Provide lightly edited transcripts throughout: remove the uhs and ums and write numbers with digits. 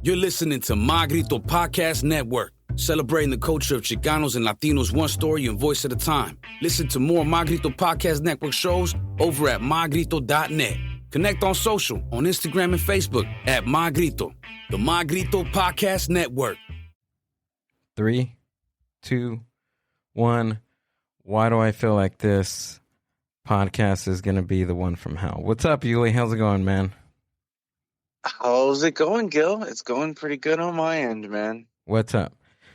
You're listening to My Grito Podcast Network, celebrating the culture of Chicanos and Latinos one story and voice at a time. Listen to more My Grito Podcast Network shows over at mygrito.net. Connect on social, on Instagram and Facebook at My Grito, the My Grito Podcast Network. 3, 2, 1. Why do I feel like this podcast is going to be the one from hell? What's up, Yuli? How's it going, man? How's it going, Gil? It's going pretty good on my end, man. What's up?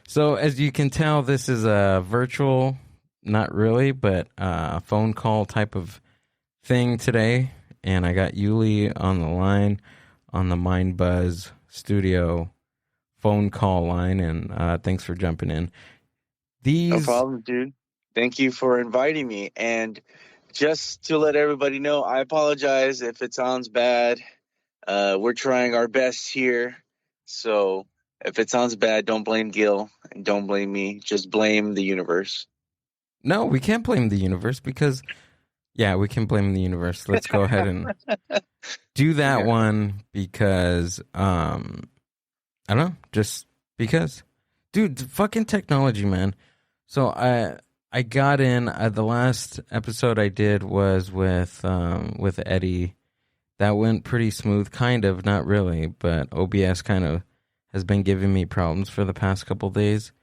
So, as you can tell, this is a virtual, not really, but phone call type of thing today. And I got Yuli on the line on the Mind Buzz Studio phone call line. And thanks for jumping in. No problem, dude. Thank you for inviting me. And just to let everybody know, I apologize if it sounds bad. We're trying our best here. So if it sounds bad, don't blame Gil and don't blame me. Just blame the universe. No, we can't blame the universe because, yeah, we can blame the universe. Let's go ahead and do that one because, I don't know, just because. Dude, fucking technology, man. So I got in, the last episode I did was with Eddie. That went pretty smooth, kind of, not really, but OBS kind of has been giving me problems for the past couple days.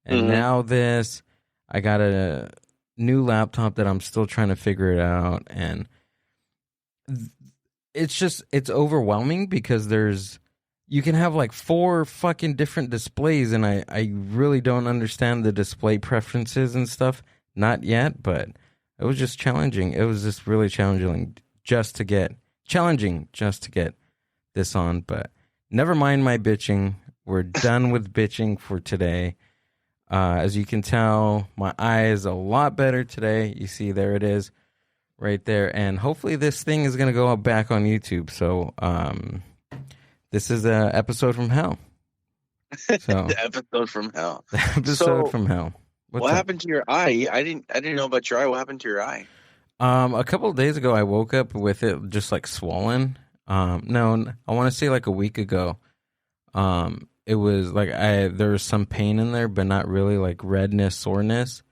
And now this, I got a new laptop that I'm still trying to figure it out. And it's overwhelming because you can have like 4 fucking different displays, and I really don't understand the display preferences and stuff. Not yet, but it was just challenging. It was just really challenging just to get this on, but never mind my bitching. We're done with bitching for today. As you can tell, my eye is a lot better today. You see, there it is right there. And hopefully this thing is going to go up back on YouTube. So this is an episode from hell. So The episode from hell. From hell. What happened to your eye? I didn't know about your eye. What happened to your eye? A couple of days ago, I woke up with it just like swollen. No, I want to say like a week ago. It was like there was some pain in there, but not really like redness, soreness.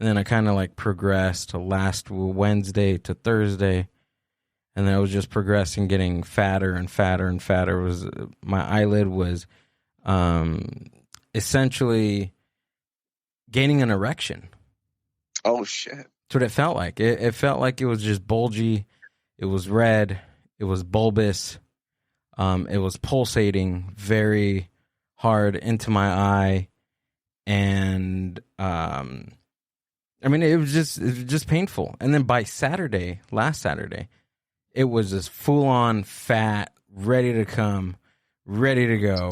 And then I kind of like progressed to last Wednesday to Thursday, and then I was just progressing, getting fatter and fatter and fatter. My eyelid was essentially gaining an erection. Oh shit. That's what it felt like. It felt like it was just bulgy. It was red. It was bulbous. It was pulsating very hard into my eye, and I mean, it was just painful. And then by last Saturday, it was just full on fat, ready to come, ready to go.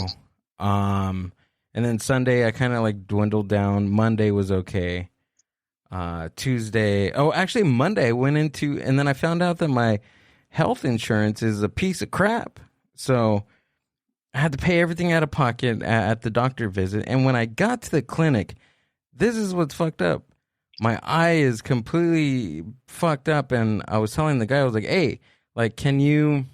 And then Sunday, I kind of like dwindled down. Monday was okay. Monday I went into, and then I found out that my health insurance is a piece of crap. So I had to pay everything out of pocket at the doctor visit. And when I got to the clinic, this is what's fucked up. My eye is completely fucked up. And I was telling the guy, I was like, hey, like, can you,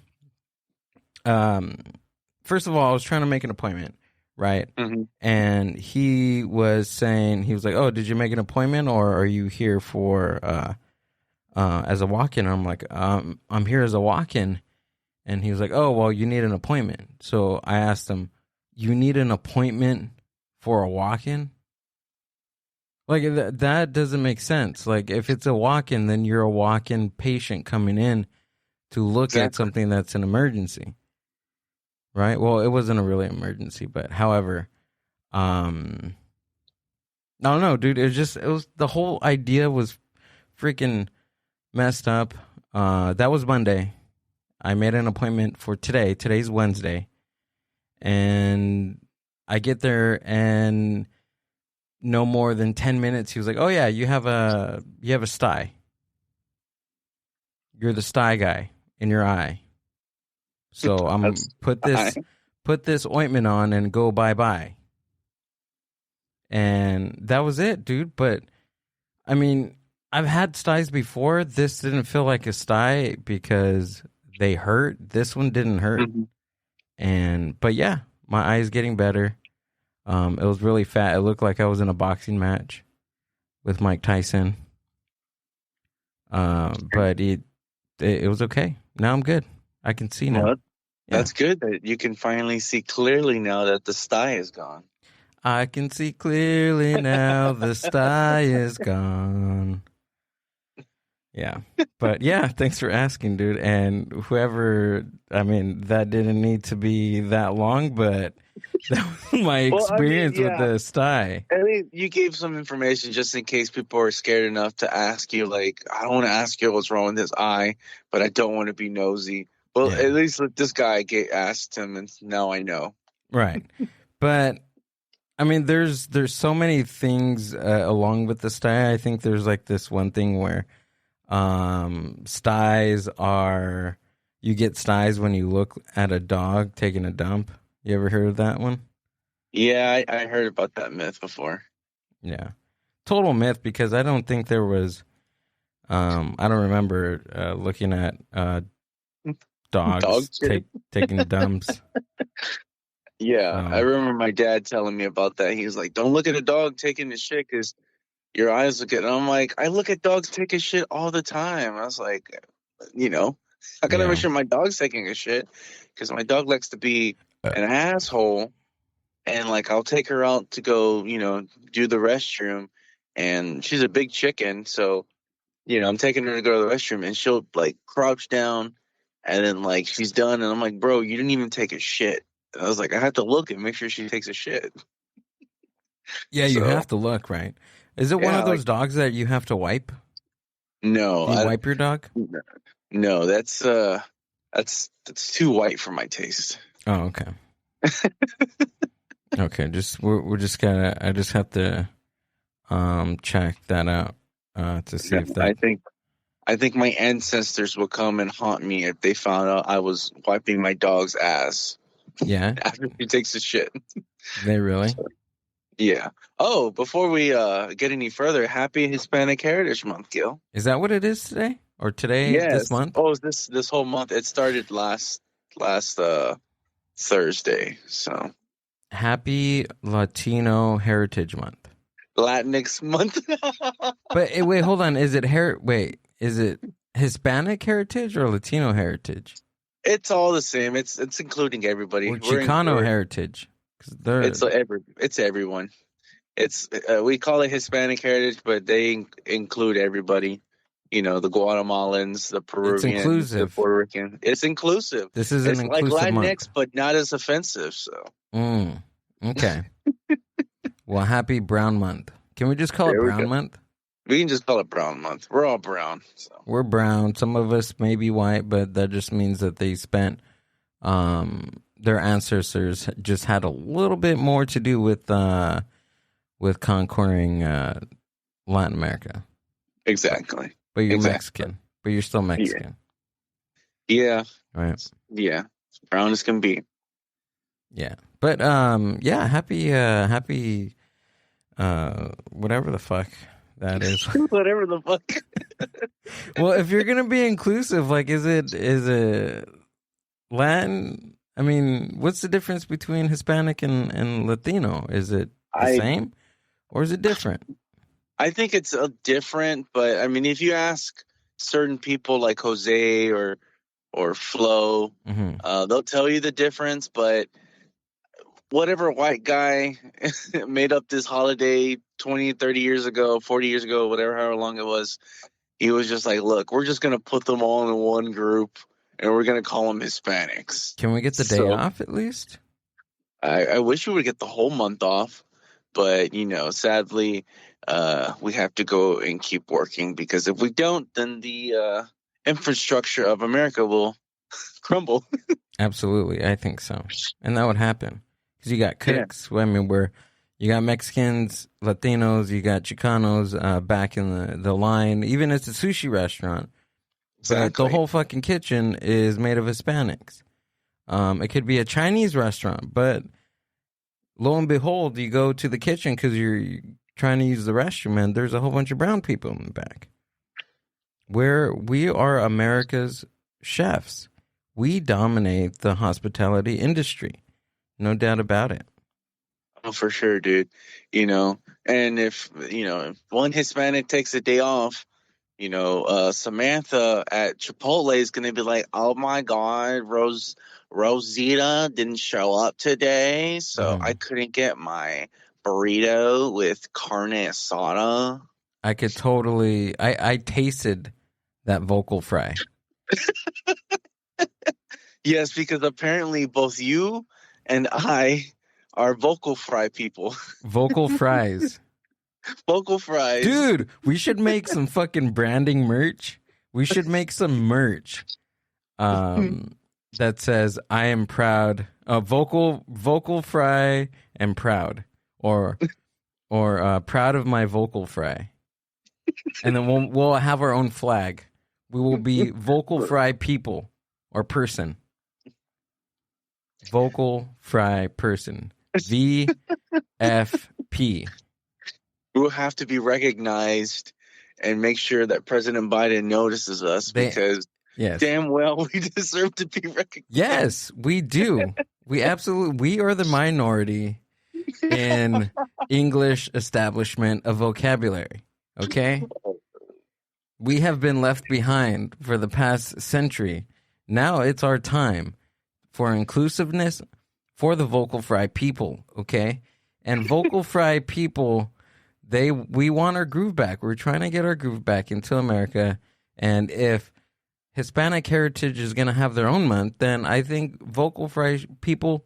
first of all, I was trying to make an appointment. Right. Mm-hmm. And he was like, oh, did you make an appointment, or are you here for as a walk-in? I'm like, I'm here as a walk-in. And he was like, oh, well, you need an appointment. So I asked him, you need an appointment for a walk-in? Like, that doesn't make sense. Like, if it's a walk-in, then you're a walk-in patient coming in to look at something that's an emergency. Right. Well, it wasn't a really emergency, but however, I don't know, dude. The whole idea was freaking messed up. That was Monday. I made an appointment for today. Today's Wednesday, and I get there, and no more than 10 minutes, he was like, "Oh yeah, you have a sty. You're the sty guy in your eye." So I'm put this ointment on and go bye. And that was it, dude. But I mean, I've had styes before. This didn't feel like a sty because they hurt. This one didn't hurt. Mm-hmm. But yeah, My eye's getting better. It was really fat. It looked like I was in a boxing match with Mike Tyson. But it was okay. Now I'm good. I can see now. Well, that's good that you can finally see clearly now that the sty is gone. I can see clearly now the sty is gone. Yeah. But yeah, thanks for asking, dude. And whoever, I mean, that didn't need to be that long, but that was my experience with the sty. I mean, you gave some information just in case people are scared enough to ask you, like, I don't want to ask you what's wrong with his eye, but I don't want to be nosy. Well, at least this guy asked him, and now I know. Right. But I mean, there's so many things along with the sty. I think there's like this one thing where styes are, you get styes when you look at a dog taking a dump. You ever heard of that one? Yeah, I heard about that myth before. Yeah. Total myth, because I don't think there was, I don't remember looking at dogs taking dumps. Yeah, I remember my dad telling me about that. He was like, don't look at a dog taking a shit because your eyes look at it. And I'm like, I look at dogs taking shit all the time. I was like, I gotta make sure my dog's taking a shit because my dog likes to be an asshole. And like, I'll take her out to go, do the restroom. And she's a big chicken. So, I'm taking her to go to the restroom and she'll like crouch down and then like she's done. And I'm like, bro, you didn't even take a shit. I was like, I have to look and make sure she takes a shit. Yeah, you have to look, right? Is it one of those dogs that you have to wipe? No. Do you wipe your dog? No, that's too white for my taste. Oh, okay. Okay, we're just gonna. I just have to check that out to see if that. I think my ancestors will come and haunt me if they found out I was wiping my dog's ass. Yeah. After he takes a shit. They really? Yeah. Oh, before we get any further, happy Hispanic Heritage Month, Gil. Is that what it is today? Or today, this month? Oh, this whole month. It started last Thursday, so. Happy Latino Heritage Month. Latinx month. But wait, hold on. Is it Hispanic heritage or Latino heritage? It's all the same. It's including everybody. Or Chicano heritage. It's everyone. It's we call it Hispanic heritage, but they include everybody. The Guatemalans, the Peruvians, the Puerto Rican. It's inclusive. This is an inclusive like Latinx, month, but not as offensive. So. Okay. Well, happy Brown Month. Can we just call it Brown Month? We can just call it Brown Month. We're all brown. So. We're brown. Some of us may be white, but that just means that they spent their ancestors just had a little bit more to do with conquering Latin America. Exactly. But you're Mexican. But you're still Mexican. Yeah. Right. Yeah. Brown as can be. Yeah. But happy whatever the fuck that is. Whatever the fuck. Well, if you're gonna be inclusive, like is it Latin? I mean, what's the difference between Hispanic and Latino? Is it the same or is it different? I think it's different, but I mean, if you ask certain people like Jose or Flo, they'll tell you the difference. But whatever white guy made up this holiday 20, 30 years ago, 40 years ago, whatever, however long it was, he was just like, look, we're just going to put them all in one group and we're going to call them Hispanics. Can we get the day off at least? I wish we would get the whole month off, but, sadly, we have to go and keep working because if we don't, then the infrastructure of America will crumble. Absolutely. I think so. And that would happen. Because you got cooks. Yeah. I mean, you got Mexicans, Latinos, you got Chicanos back in the line. Even it's a sushi restaurant. Exactly. But the whole fucking kitchen is made of Hispanics. It could be a Chinese restaurant, but lo and behold, you go to the kitchen because you're trying to use the restroom, and there's a whole bunch of brown people in the back. Where we are America's chefs. We dominate the hospitality industry. No doubt about it. Oh, for sure, dude. And if one Hispanic takes a day off, Samantha at Chipotle is going to be like, "Oh my God, Rosita didn't show up today, so I couldn't get my burrito with carne asada." I could totally. I tasted that vocal fry. Yes, because apparently both you and I are vocal fry people. Vocal fries. Vocal fries. Dude, we should make some fucking branding merch. We should make some merch that says I am proud. Vocal fry and proud. Or proud of my vocal fry. And then we'll have our own flag. We will be vocal fry people or person. Vocal fry person. VFP. We'll have to be recognized and make sure that President Biden notices us because damn well we deserve to be recognized. Yes, we do. We are the minority in English establishment of vocabulary. Okay? We have been left behind for the past century. Now it's our time for inclusiveness for the vocal fry people, okay? And vocal fry people, we want our groove back. We're trying to get our groove back into America. And if Hispanic heritage is going to have their own month, then I think vocal fry people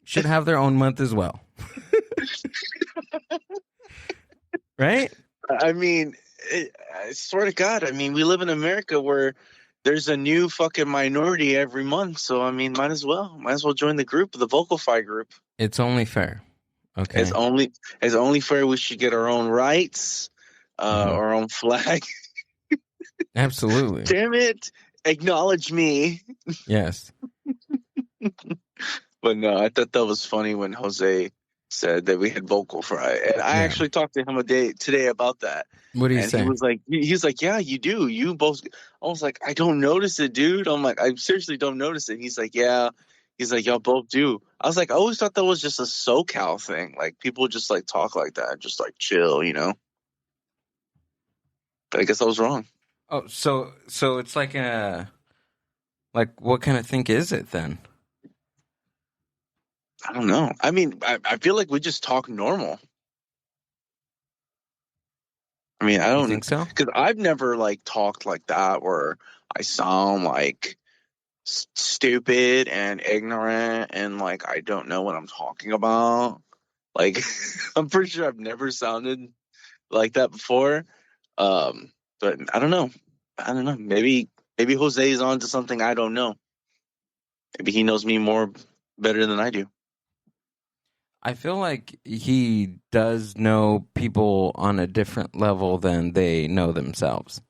should have their own month as well. Right? I mean, I swear to God, we live in America where there's a new fucking minority every month. So, might as well join the group, the vocal fry group. It's only fair. Okay. It's only fair we should get our own rights, our own flag. Absolutely. Damn it. Acknowledge me. Yes. But no, I thought that was funny when Jose said that we had vocal fry. And I actually talked to him today about that. What did he say? He's like, yeah, you do. You both. I was like, I don't notice it, dude. I'm like, I seriously don't notice it. He's like, yeah. He's like, y'all both do. I was like, I always thought that was just a SoCal thing. Like, people just like talk like that, just like chill, But I guess I was wrong. Oh, so it's like what kind of thing is it then? I don't know. I feel like we just talk normal. I don't think so, because I've never like talked like that where I sound like stupid and ignorant and like I don't know what I'm talking about. Like I'm pretty sure I've never sounded like that before. But I don't know. Maybe Jose is on to something I don't know. Maybe he knows me better than I do. I feel like he does know people on a different level than they know themselves.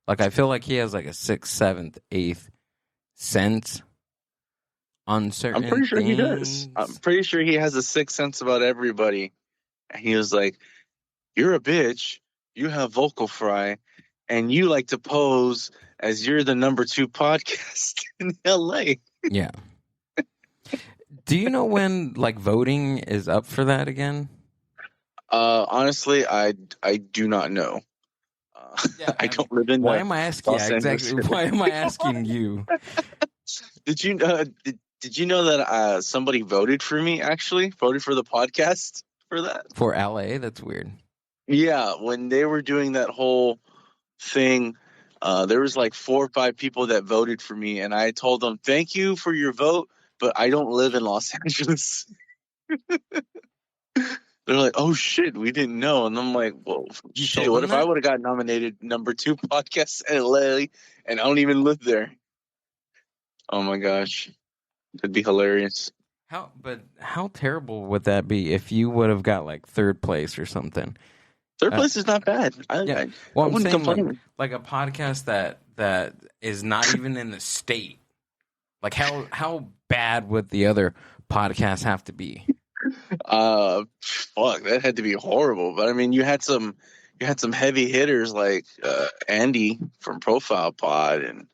Like, I feel like he has like a 6th, 7th, 8th sense on certain I'm pretty sure things. he does. I'm pretty sure he has a 6th sense about everybody. And he was like, you're a bitch. You have vocal fry. And you like to pose as you're the number 2 podcast in LA. Yeah. Do you know when like voting is up for that again? Honestly, I do not know. I don't live in. Why am I asking? Yeah, exactly. Why am I asking you? Did you did you know that somebody voted for me? Actually, voted for the podcast for that for LA. That's weird. Yeah, when they were doing that whole thing, there was like 4 or 5 people that voted for me, and I told them thank you for your vote. But I don't live in Los Angeles. They're like, oh, shit, we didn't know. And I'm like, well, shit, what if I would have got nominated number 2 podcast in LA and I don't even live there? Oh, my gosh. That'd be hilarious. How terrible would that be if you would have got like 3rd place or something? 3rd place is not bad. I'm saying like a podcast that is not even in the state. Like how bad would the other podcasts have to be? Fuck, that had to be horrible. But I mean, you had some heavy hitters like Andy from Profile Pod and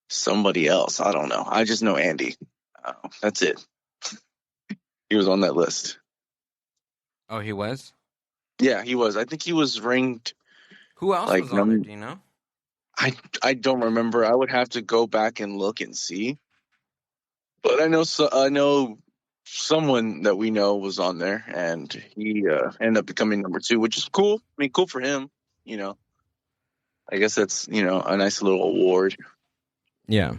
somebody else. I don't know. I just know Andy. That's it. He was on that list. Oh, he was? Yeah, he was. I think he was ranked. Who else like was on there? Do you know? I don't remember. I would have to go back and look and see. But I know someone that we know was on there, and he ended up becoming number 2, which is cool. I mean, cool for him. You know, I guess that's a nice little award. Yeah.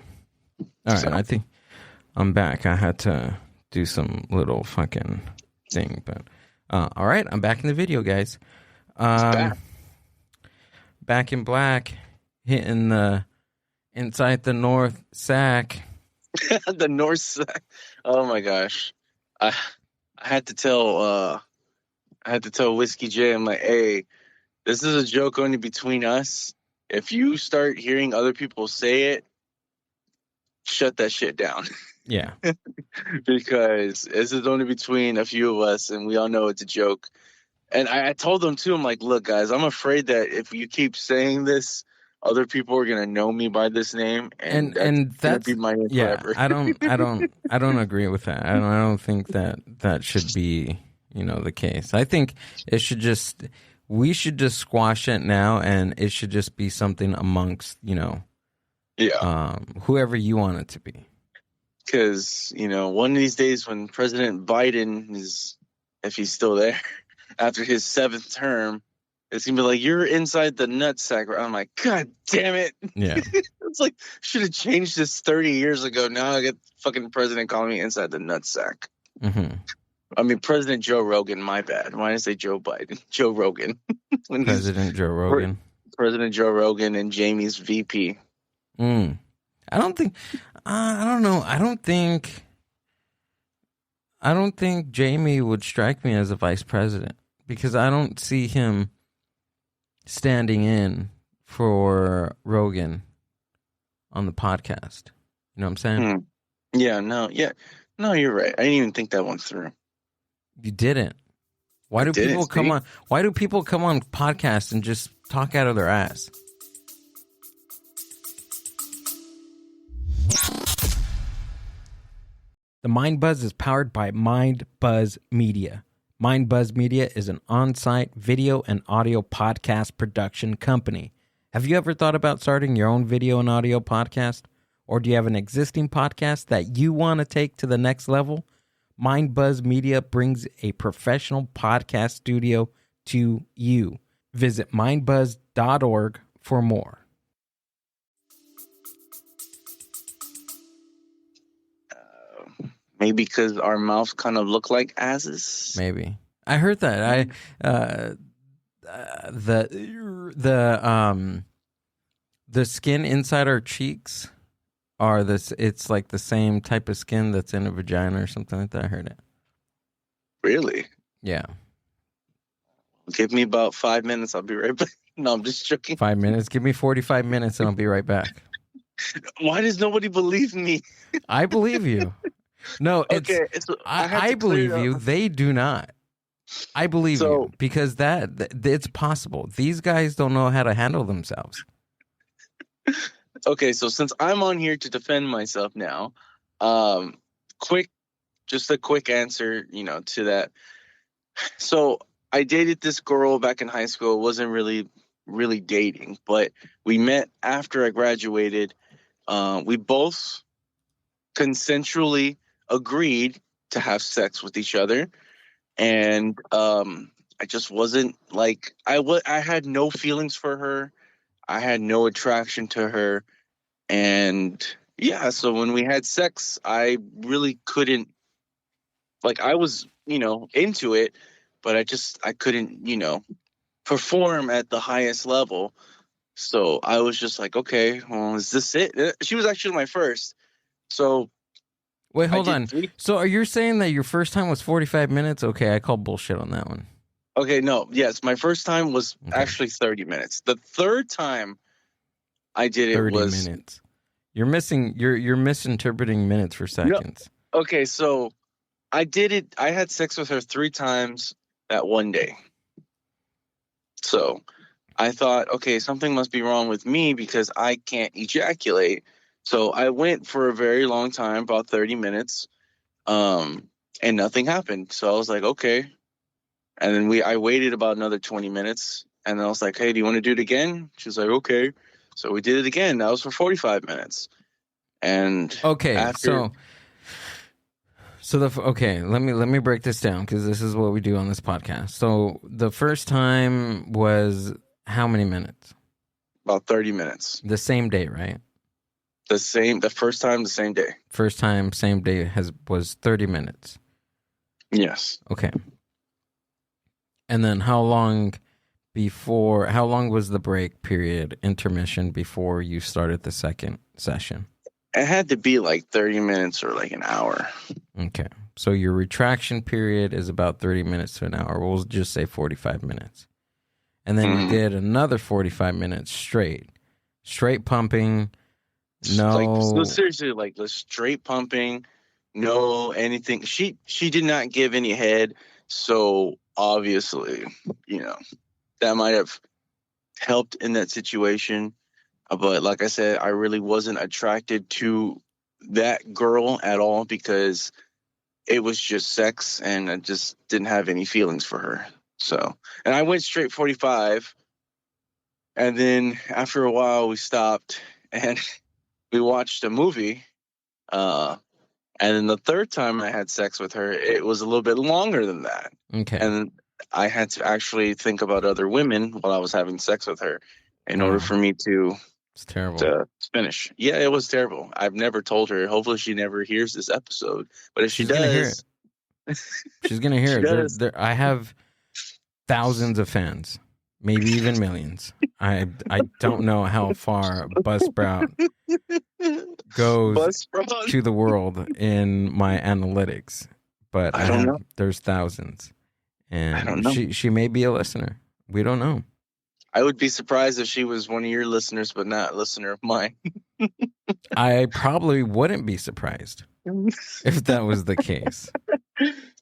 All right. I think I'm back. I had to do some little fucking thing, but all right. I'm back in the video, guys. Back in black, hitting the inside the north sack. The north sack. Oh my gosh, I had to tell Whiskey J, I'm like, hey, this is a joke only between us. If you start hearing other people say it, shut that shit down. Yeah. Because this is only between a few of us, and we all know it's a joke. And I told them too, I'm like, look, guys, I'm afraid that if you keep saying this, other people are gonna know me by this name, and that's gonna be my name forever. I don't agree with that. I don't think that should be the case. I think we should just squash it now, and it should just be something amongst whoever you want it to be. Because one of these days when President Biden is, if he's still there after his 7th term, it's gonna be like, you're inside the nutsack. I'm like, God damn it. Yeah. It's like, should have changed this 30 years ago. Now I get fucking president calling me inside the nutsack. Mm-hmm. I mean, President Joe Rogan, my bad. Why did I say Joe Biden? Joe Rogan. President Joe Rogan. President Joe Rogan and Jamie's VP. I don't think, I don't know. I don't think Jamie would strike me as a vice president, because I don't see him standing in for Rogan on the podcast. You know what I'm saying? Yeah, no, you're right. I didn't even think that one through. You didn't. Why do people come on podcasts and just talk out of their ass? The Mind Buzz is powered by Mind Buzz Media. Mind Buzz Media is an on-site video and audio podcast production company. Have you ever thought about starting your own video and audio podcast? Or do you have an existing podcast that you want to take to the next level? Mind Buzz Media brings a professional podcast studio to you. Visit mindbuzz.org for more. Maybe because our mouths kind of look like asses. Maybe. I heard that. The skin inside our cheeks are this. It's like the same type of skin that's in a vagina or something like that. I heard it. Really? Yeah. Give me about 5 minutes. I'll be right back. No, I'm just joking. 5 minutes. Give me 45 minutes and I'll be right back. Why does nobody believe me? I believe you. No, I believe you. They do not. I believe you because it's possible. These guys don't know how to handle themselves. Okay, so since I'm on here to defend myself now, just a quick answer, to that. So I dated this girl back in high school. It wasn't really dating, but we met after I graduated. We both consensually agreed to have sex with each other, and I just wasn't like I had no feelings for her. I had no attraction to her, and yeah, so when we had sex, I really couldn't, like, I was into it, but I couldn't perform at the highest level. So I was just like, okay, well, is this it? She was actually my first. So wait, hold on. So are you saying that your first time was 45 minutes? Okay, I call bullshit on that one. Okay, no. Yes, my first time was actually 30 minutes. The third time I did it was 30 minutes. You're misinterpreting minutes for seconds. No. Okay, so I did it. I had sex with her 3 times that one day. So I thought, okay, something must be wrong with me because I can't ejaculate. So I went for a very long time, about 30 minutes. and nothing happened. So I was like, okay. And then I waited about another 20 minutes, and then I was like, hey, do you want to do it again? She was like, okay. So we did it again. That was for 45 minutes. And okay, let me break this down, because this is what we do on this podcast. So the first time was how many minutes? About 30 minutes. The same day, right? The first time, the same day. First time, same day was 30 minutes. Yes. Okay. And then how long was the break period, intermission, before you started the second session? It had to be like 30 minutes or like an hour. Okay. So your retraction period is about 30 minutes to an hour. We'll just say 45 minutes. And then you did another 45 minutes straight pumping. No, seriously, like straight pumping, no anything. She did not give any head. So obviously, that might have helped in that situation. But like I said, I really wasn't attracted to that girl at all, because it was just sex, and I just didn't have any feelings for her. So, and I went straight 45. And then after a while, we stopped and we watched a movie. And then the third time I had sex with her, it was a little bit longer than that. Okay. And I had to actually think about other women while I was having sex with her in order for me to... It's terrible. To finish. Yeah, it was terrible. I've never told her. Hopefully she never hears this episode. But if She's she does... gonna hear it. She's going to hear it. I have thousands of fans, maybe even millions. I don't know how far Buzzsprout goes to the world in my analytics, but I don't know. There's thousands. And I don't know. She may be a listener. We don't know. I would be surprised if she was one of your listeners, but not a listener of mine. I probably wouldn't be surprised if that was the case.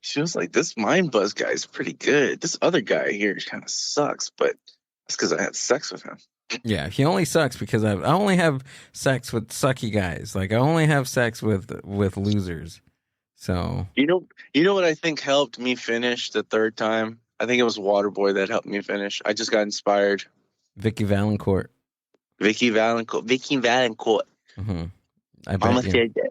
She was like, this Mind Buzz guy is pretty good. This other guy here kind of sucks, but that's because I had sex with him. Yeah, he only sucks because I only have sex with sucky guys. Like, I only have sex with losers. So you know what I think helped me finish the third time? I think it was Waterboy that helped me finish. I just got inspired. Vicky Valancourt. Mm-hmm. I bet Mama you. said that,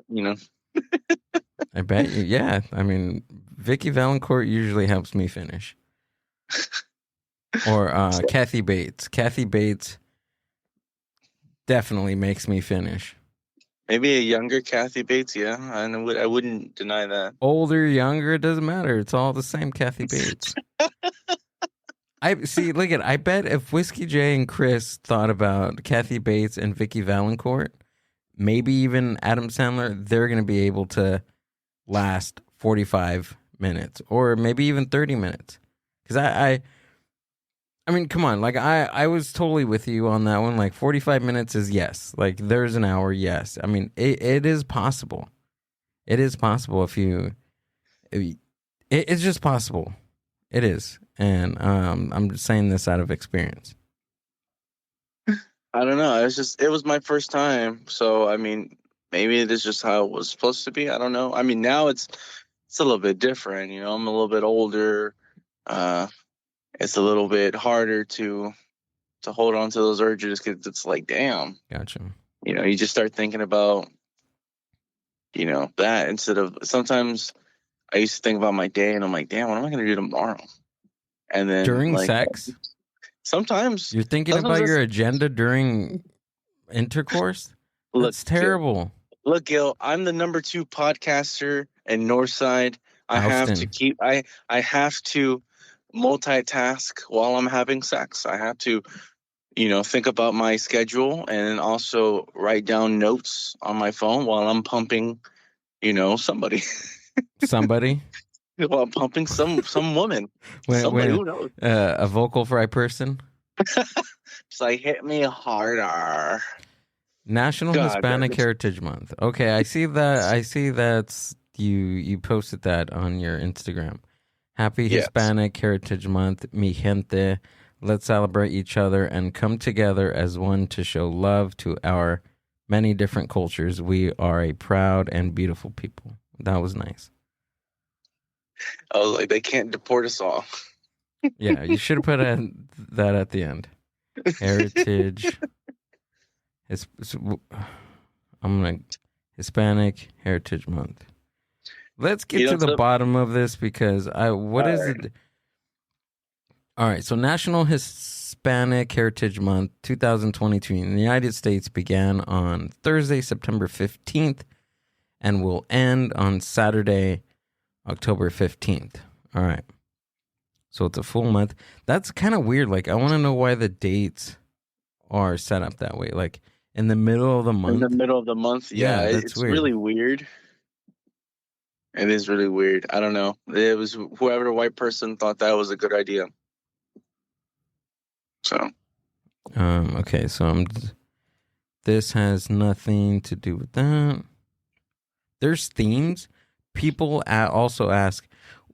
I bet you. Yeah, I mean, Vicky Valancourt usually helps me finish. Or Kathy Bates. Kathy Bates definitely makes me finish. Maybe a younger Kathy Bates, yeah. I wouldn't deny that. Older, younger, it doesn't matter. It's all the same Kathy Bates. I bet if Whiskey J and Chris thought about Kathy Bates and Vicky Valancourt, maybe even Adam Sandler, they're going to be able to last 45 minutes or maybe even 30 minutes. Because I mean, come on. Like, I was totally with you on that one. Like, 45 minutes is yes. Like, there's an hour, yes. I mean, it is possible. It is possible it's just possible. It is. And I'm just saying this out of experience. I don't know. It was my first time. So, I mean, maybe it is just how it was supposed to be. I don't know. I mean, now it's a little bit different. I'm a little bit older. It's a little bit harder to hold on to those urges because it's like, damn. Gotcha. You just start thinking about, that instead of sometimes I used to think about my day and I'm like, damn, what am I going to do tomorrow? And then during sex, sometimes you're thinking about your agenda during intercourse. That's terrible. Look, Gil, I'm the number 2 podcaster in Northside. I have to multitask while I'm having sex. I have to, think about my schedule and also write down notes on my phone while I'm pumping, somebody. Somebody? While I'm pumping some woman. Who knows? A vocal fry person? It's like, hit me harder. National Hispanic Heritage Month. Okay, I see that you posted that on your Instagram. Happy Hispanic Heritage Month, mi gente. Let's celebrate each other and come together as one to show love to our many different cultures. We are a proud and beautiful people. That was nice. I was like, they can't deport us all. Yeah, you should have put that at the end. Heritage. Hispanic Heritage Month. Let's get to the bottom of this because what is it? All right, so National Hispanic Heritage Month 2022 in the United States began on Thursday, September 15th, and will end on Saturday, October 15th. All right. So it's a full month. That's kind of weird. Like, I want to know why the dates are set up that way. Like, in the middle of the month? In the middle of the month, yeah. It's weird. Really weird. It is really weird. I don't know. It was whoever white person thought that was a good idea. So. Okay, so this has nothing to do with that. There's themes. People also ask,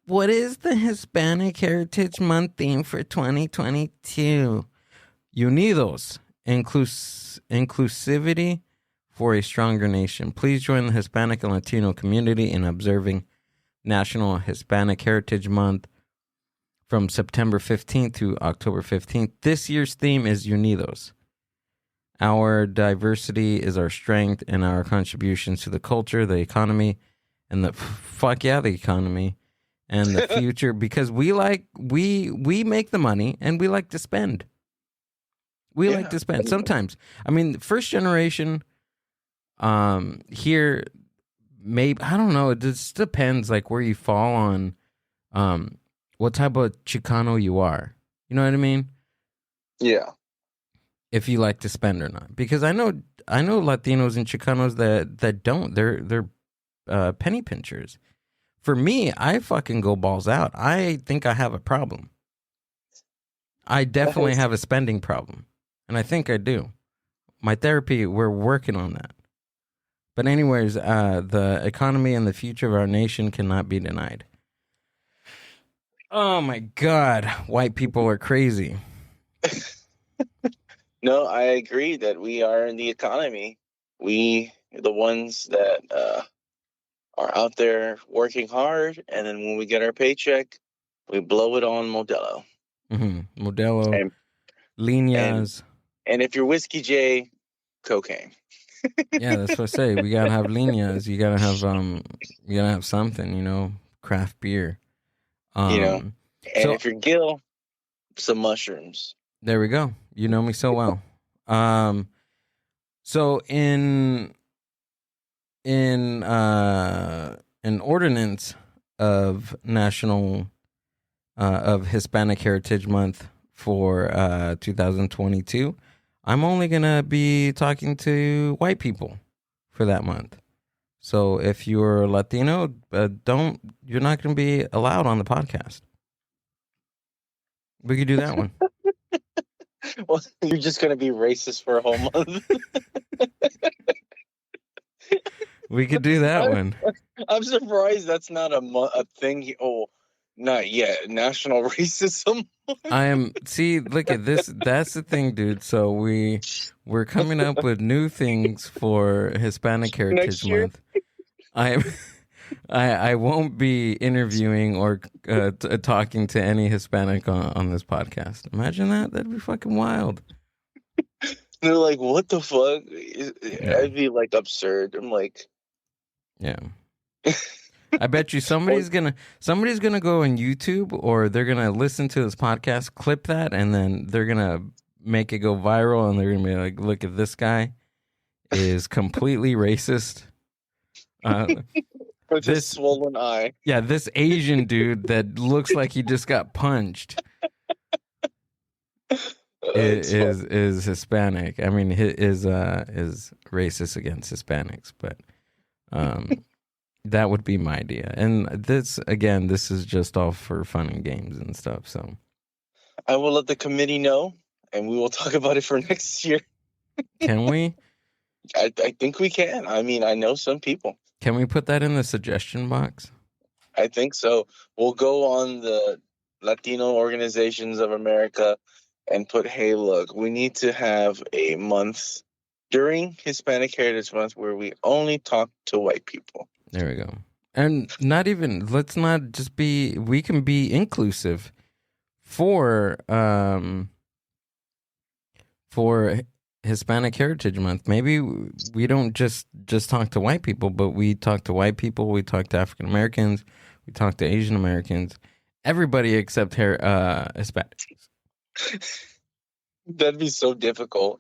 what is the Hispanic Heritage Month theme for 2022? Unidos, inclusivity for a stronger nation. Please join the Hispanic and Latino community in observing National Hispanic Heritage Month from September 15th to October 15th. This year's theme is Unidos. Our diversity is our strength, and our contributions to the culture, the economy, and the economy and the future, because we make the money and we like to spend. We like to spend. Sometimes, I mean, first generation here, maybe, I don't know, it just depends like where you fall on what type of Chicano you are. You know what I mean? Yeah. If you like to spend or not. Because I know Latinos and Chicanos that don't. They're penny pinchers. For me, I fucking go balls out. I think I have a problem. I definitely have a spending problem. And I think I do. My therapy, we're working on that. But anyways, the economy and the future of our nation cannot be denied. Oh my God, white people are crazy. No, I agree that we are in the economy. We, the ones that are out there working hard, and then when we get our paycheck, we blow it on Modelo. Mm-hmm. Modelo, Líneas. And if you're Whiskey J, cocaine. Yeah, that's what I say. We gotta have Líneas. You gotta have something, you know, craft beer. And if you're GILL, some mushrooms. There we go. You know me so well. So in an ordinance of of Hispanic Heritage Month for 2022, I'm only gonna be talking to white people for that month. So if you're Latino, you're not gonna be allowed on the podcast. We could do that one. Well, you're just gonna be racist for a whole month. We could do that one. I'm surprised that's not a thing. Not yet. National racism. Look at this. That's the thing, dude. So we're coming up with new things for Hispanic Heritage Month. I won't be interviewing or talking to any Hispanic on this podcast. Imagine that. That'd be fucking wild. They're like, what the fuck? I'd be like absurd. I'm like, yeah. I bet you somebody's gonna go on YouTube, or they're gonna listen to this podcast, clip that, and then they're gonna make it go viral, and they're gonna be like, look at this guy is completely racist. With this swollen eye. Yeah, this Asian dude that looks like he just got punched is Hispanic. I mean, is racist against Hispanics, but that would be my idea. And this is just all for fun and games and stuff. So I will let the committee know, and we will talk about it for next year. Can we? I think we can. I mean, I know some people. Can we put that in the suggestion box? I think so. We'll go on the Latino Organizations of America and put, hey, look, we need to have a month during Hispanic Heritage Month where we only talk to white people. There we go. And not even, let's not just be, we can be inclusive for Hispanic Heritage Month. Maybe we don't just talk to white people, but we talk to white people, we talk to African Americans, we talk to Asian Americans, everybody except Hispanics. That'd be so difficult.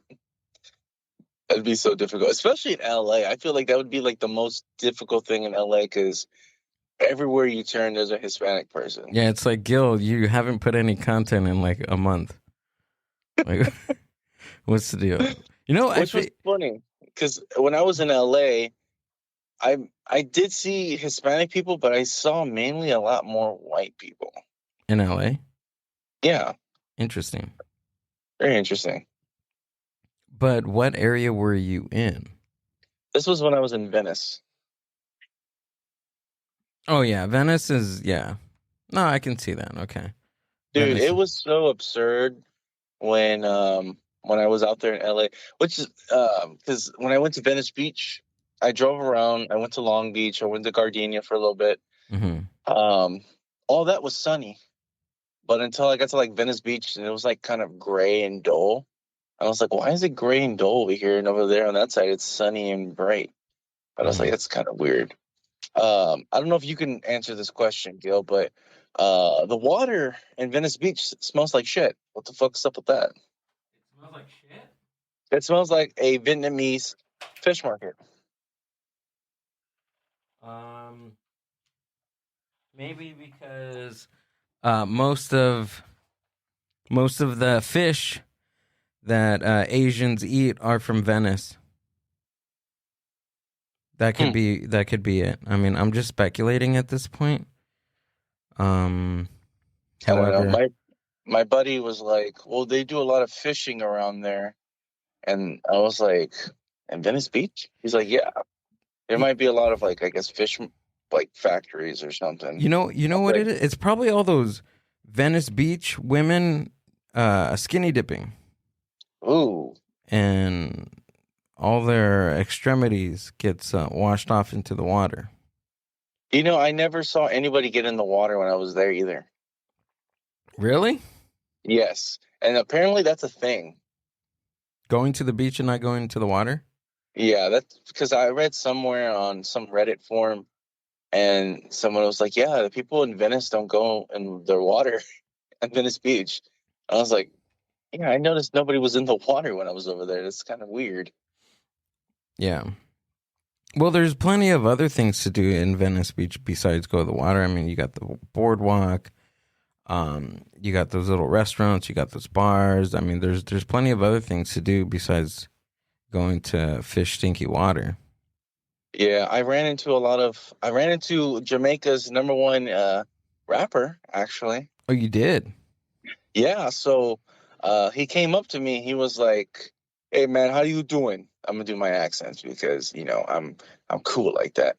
That'd be so difficult, especially in LA. I feel like that would be like the most difficult thing in LA because everywhere you turn, there's a Hispanic person. Yeah, it's like, Gil, you haven't put any content in like a month. Like, what's the deal? You know, Which was funny because when I was in LA, I did see Hispanic people, but I saw mainly a lot more white people. In LA? Yeah. Interesting. Very interesting. But what area were you in? This was when I was in Venice. Oh, yeah. Venice is, yeah. No, I can see that. Okay. Dude, Venice. It was so absurd when I was out there in LA, which is because when I went to Venice Beach, I drove around. I went to Long Beach. I went to Gardenia for a little bit. Mm-hmm. All that was sunny, but until I got to like Venice Beach, and it was like kind of gray and dull. I was like, why is it gray and dull over here, and over there on that side it's sunny and bright? But I was like, that's kind of weird. I don't know if you can answer this question, Gil, but the water in Venice Beach smells like shit. What the fuck's up with that? It smells like shit? It smells like a Vietnamese fish market. Maybe because most of the fish that Asians eat are from Venice. That could be it. I mean, I'm just speculating at this point. However, I don't know. My buddy was like, "Well, they do a lot of fishing around there," and I was like, "In Venice Beach?" He's like, "Yeah, there might be a lot of like, I guess, fish like factories or something." You know what it is? It's probably all those Venice Beach women skinny dipping. Ooh. And all their extremities gets washed off into the water. You know, I never saw anybody get in the water when I was there either. Really? Yes. And apparently that's a thing. Going to the beach and not going to the water? Yeah, that's because I read somewhere on some Reddit forum and someone was like, yeah, the people in Venice don't go in their water at Venice Beach. And I was like, yeah, I noticed nobody was in the water when I was over there. That's kind of weird. Yeah. Well, there's plenty of other things to do in Venice Beach besides go to the water. I mean, you got the boardwalk, you got those little restaurants, you got those bars. I mean, there's plenty of other things to do besides going to fish stinky water. Yeah, I ran into Jamaica's number one rapper, actually. Oh, you did? Yeah, so he came up to me. He was like, "Hey, man, how you doing?" I'm gonna do my accents because I'm cool like that.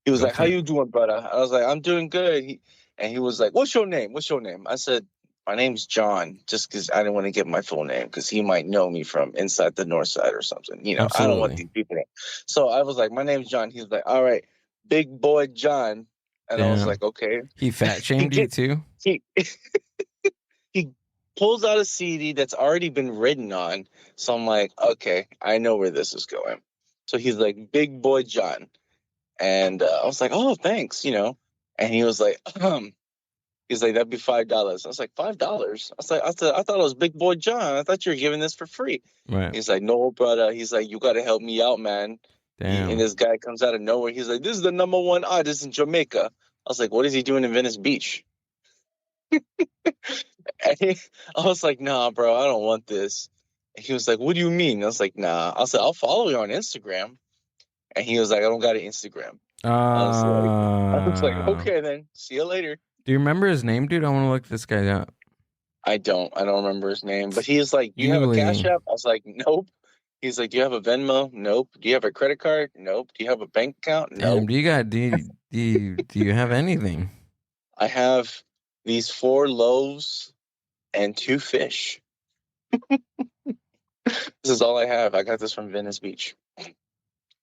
He was like, "How you doing, brother?" I was like, "I'm doing good." He was like, "What's your name? What's your name?" I said, "My name's John," just because I didn't want to give my full name because he might know me from inside the North Side or something. I don't want these people to. So I was like, "My name's John." He was like, "All right, big boy John," and I was like, "Okay." He fat shamed you too? He he pulls out a CD that's already been written on. So I'm like, okay, I know where this is going. So he's like, Big Boy John. And I was like, oh, thanks, And he was like, he's like, that'd be $5. I was like, $5? I thought it was Big Boy John. I thought you were giving this for free. Right. He's like, no, brother. He's like, you got to help me out, man. Damn. And this guy comes out of nowhere. He's like, this is the number one artist in Jamaica. I was like, what is he doing in Venice Beach? I was like, nah, bro, I don't want this. And he was like, what do you mean? I was like, nah. I said, I'll follow you on Instagram. And he was like, I don't got an Instagram. I was like, okay, then. See you later. Do you remember his name, dude? I want to look this guy up. I don't remember his name. But he's like, do you have a Cash App? I was like, nope. He's like, do you have a Venmo? Nope. Do you have a credit card? Nope. Do you have a bank account? Nope. Damn, do you have anything? I have these 4 loaves and 2 fish. This is all I have. I got this from Venice Beach.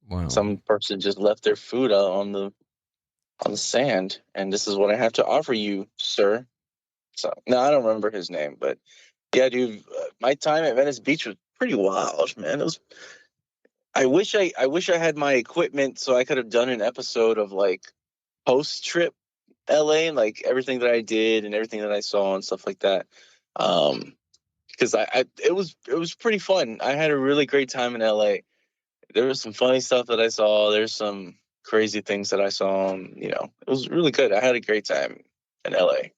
Wow. Some person just left their food out on the on the sand, and this is what I have to offer you, sir. So, no, I don't remember his name, but yeah, dude, my time at Venice Beach was pretty wild, man. It was. I wish I had my equipment so I could have done an episode of like post trip LA and like everything that I did and everything that I saw and stuff like that. Because it was pretty fun. I had a really great time in LA. There was some funny stuff that I saw. There's some crazy things that I saw. And, you know, it was really good. I had a great time in LA.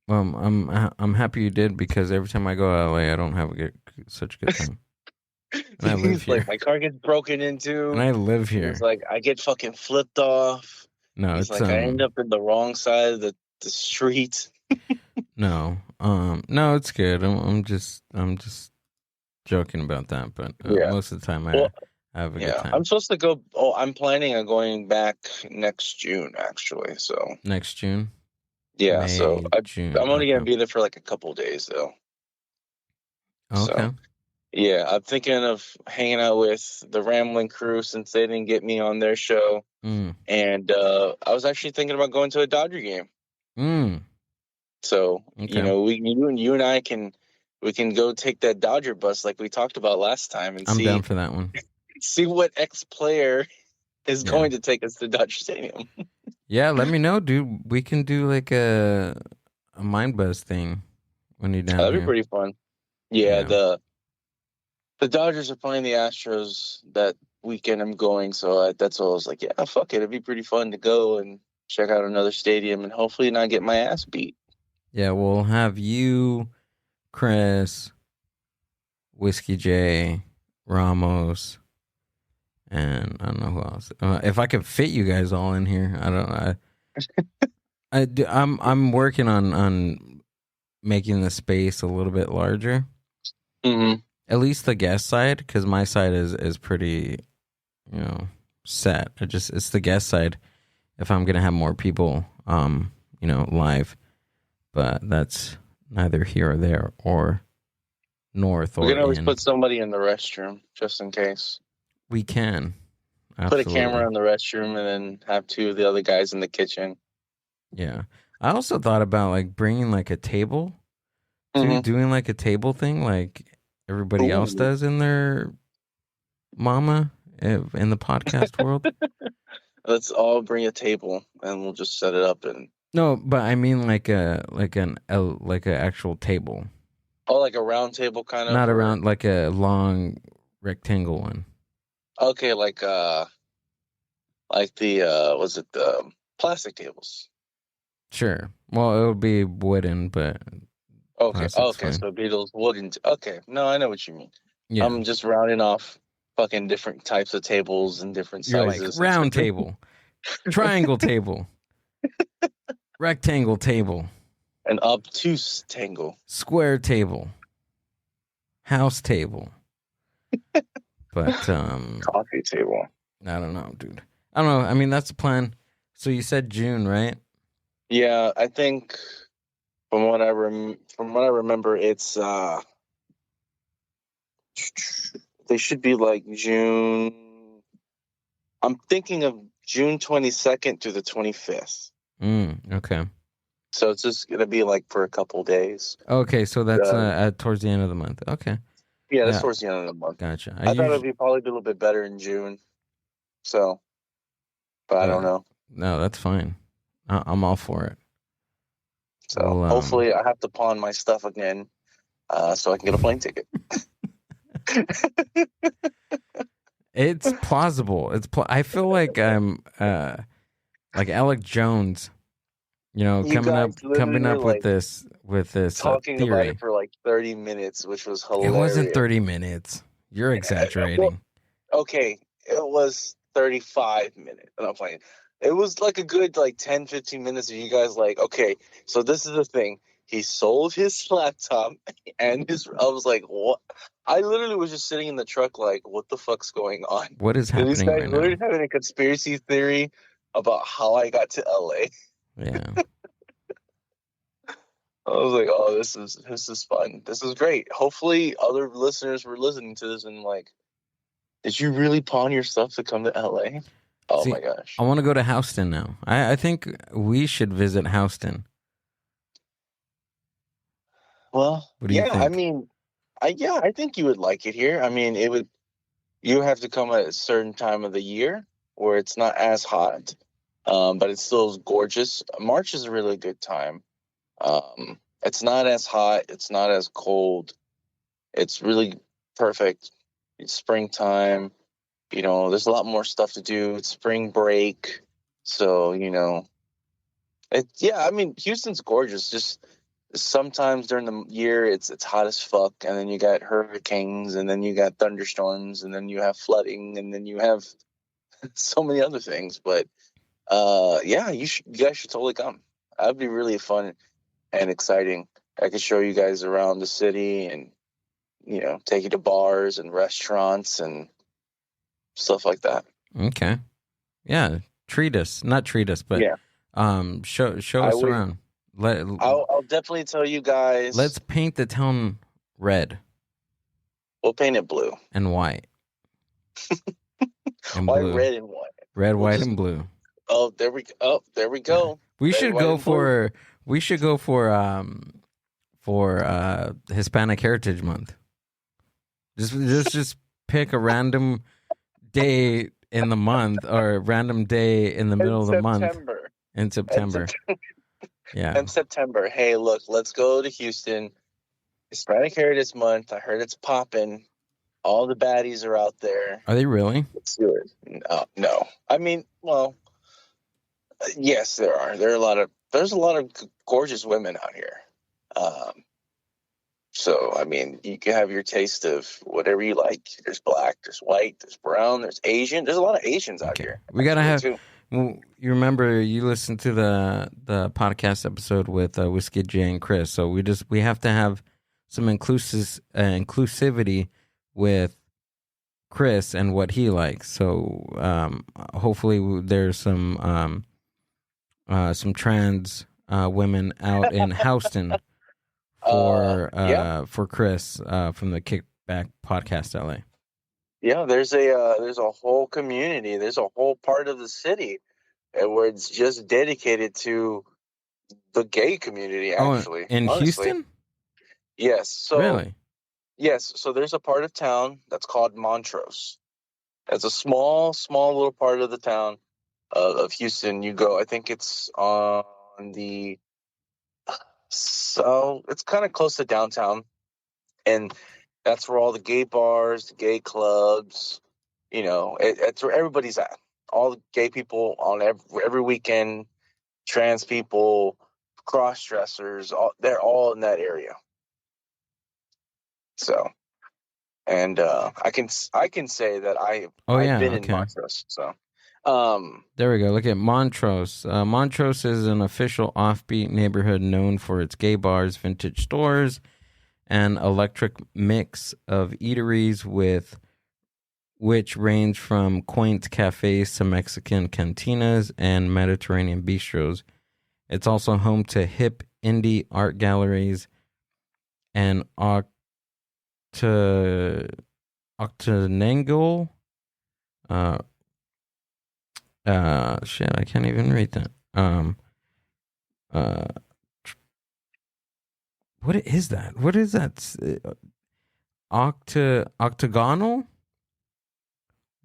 I'm happy you did, because every time I go to LA, I don't have such a good time. And I live here. Like, my car gets broken into. And I live here. It's like I get fucking flipped off. No, it's like I end up in the wrong side of the street. No, it's good. I'm just joking about that, but most of the time I have a good time. I'm supposed to go. Oh, I'm planning on going back next June, actually. So next June. Yeah, May, so June. I'm only gonna be there for like a couple of days, though. Okay. So, yeah, I'm thinking of hanging out with the Rambling Crew since they didn't get me on their show, and I was actually thinking about going to a Dodger game. So you know, you and I can go take that Dodger bus like we talked about last time, and I'm down for that one. See what ex-player is going to take us to Dodger Stadium. Yeah, let me know, dude. We can do like a mind buzz thing when you're down That'd here. be pretty fun. Yeah, the Dodgers are playing the Astros that weekend I'm going, so that's what I was like, yeah, fuck it. It'd be pretty fun to go and check out another stadium and hopefully not get my ass beat. Yeah, we'll have you, Chris, Whiskey J, Ramos, and I don't know who else. If I could fit you guys all in here, I don't know. I'm working on making the space a little bit larger. Mm-hmm. At least the guest side, because my side is pretty, set. It's the guest side. If I'm gonna have more people, live, but that's neither here or there or north. We can always put somebody in the restroom just in case. We can. Absolutely. Put a camera in the restroom and then have two of the other guys in the kitchen. Yeah. I also thought about like bringing like a table, doing like a table thing like everybody else does in their mama in the podcast world. Let's all bring a table and we'll just set it up. And no, but I mean like an actual table. Oh, like a round table kind of? Not around, like a long rectangle one. Okay, like the was it the plastic tables? Sure. Well, it would be wooden, but okay, so it'd be those wooden. Okay, no, I know what you mean. Yeah. I'm just rounding off fucking different types of tables and different sizes. You're like round table, triangle table, rectangle table, an obtuse tangle, square table, house table. But coffee table. I don't know, dude. I don't know. I mean, that's the plan. So you said June, right? Yeah, I think from what I remember, it's they should be like June. I'm thinking of June 22nd to the 25th. Okay. So it's just gonna be like for a couple days. Okay, so that's towards the end of the month. Okay. Yeah, that's towards the end of the month. Gotcha. I thought it'd probably be a little bit better in June. So, but I don't know. No, that's fine. I'm all for it. So hopefully I have to pawn my stuff again, so I can get a plane ticket. It's plausible. I feel like I'm like Alec Jones, coming up with this talking theory. about it for like 30 minutes, which was hilarious. It wasn't 30 minutes. You're exaggerating. Well, okay, it was 35 minutes. And I'm playing. It was like a good 10, 15 minutes of you guys like, okay, so this is the thing. He sold his laptop and I was like, what? I literally was just sitting in the truck like, what the fuck's going on? What is happening these guys right literally now? having a conspiracy theory about how I got to LA. Yeah. I was like, oh, this is fun. This is great. Hopefully other listeners were listening to this and like, did you really pawn your stuff to come to LA? Oh my gosh. I want to go to Houston now. I think we should visit Houston. Well, what do you think? I mean, I think you would like it here. I mean, you have to come at a certain time of the year where it's not as hot, but it's still gorgeous. March is a really good time. It's not as hot. It's not as cold. It's really perfect. It's springtime. There's a lot more stuff to do. It's spring break. So, I mean, Houston's gorgeous. Just sometimes during the year, it's hot as fuck. And then you got hurricanes, and then you got thunderstorms, and then you have flooding, and then you have so many other things. But, you guys should totally come. That'd be really fun and exciting. I could show you guys around the city and, take you to bars and restaurants and stuff like that. Okay. Yeah. Not treat us, but show us around. I'll definitely tell you guys. Let's paint the town red. We'll paint it blue. And white. And Why blue. Red and white? Red, white, and blue. Oh, there we go. Yeah. We should go for Hispanic Heritage Month. Just pick a random day in the month or a random day in the middle of the month. In September. Yeah. In September. Hey, look, let's go to Houston. Hispanic Heritage Month. I heard it's popping. All the baddies are out there. Are they really? Let's do it. No. I mean, well, yes, there are. There's a lot of gorgeous women out here. So, I mean, you can have your taste of whatever you like. There's black, there's white, there's brown, there's Asian. There's a lot of Asians out here. We got to have... Well, you remember you listened to the podcast episode with Whiskey J and Chris. So we have to have some inclusivity with Chris and what he likes. So hopefully there's some trans women out in Houston for Chris from the Kickback Podcast LA. Yeah, there's a whole community. There's a whole part of the city where it's just dedicated to the gay community. Actually, honestly. Houston. Yes. So really. Yes. So there's a part of town that's called Montrose. It's a small little part of the town of Houston. You go. I think it's on the. So it's kind of close to downtown, and that's where all the gay bars, the gay clubs, it's where everybody's at. All the gay people on every weekend, trans people, cross-dressers, they're all in that area. So, and I can say that I've been in Montrose. So, there we go. Look at Montrose. Montrose is an official offbeat neighborhood known for its gay bars, vintage stores, and electric mix of eateries which range from quaint cafes to Mexican cantinas and Mediterranean bistros. It's also home to hip indie art galleries and Octanangle. Shit, I can't even read that. What is that? What is that? Octagonal?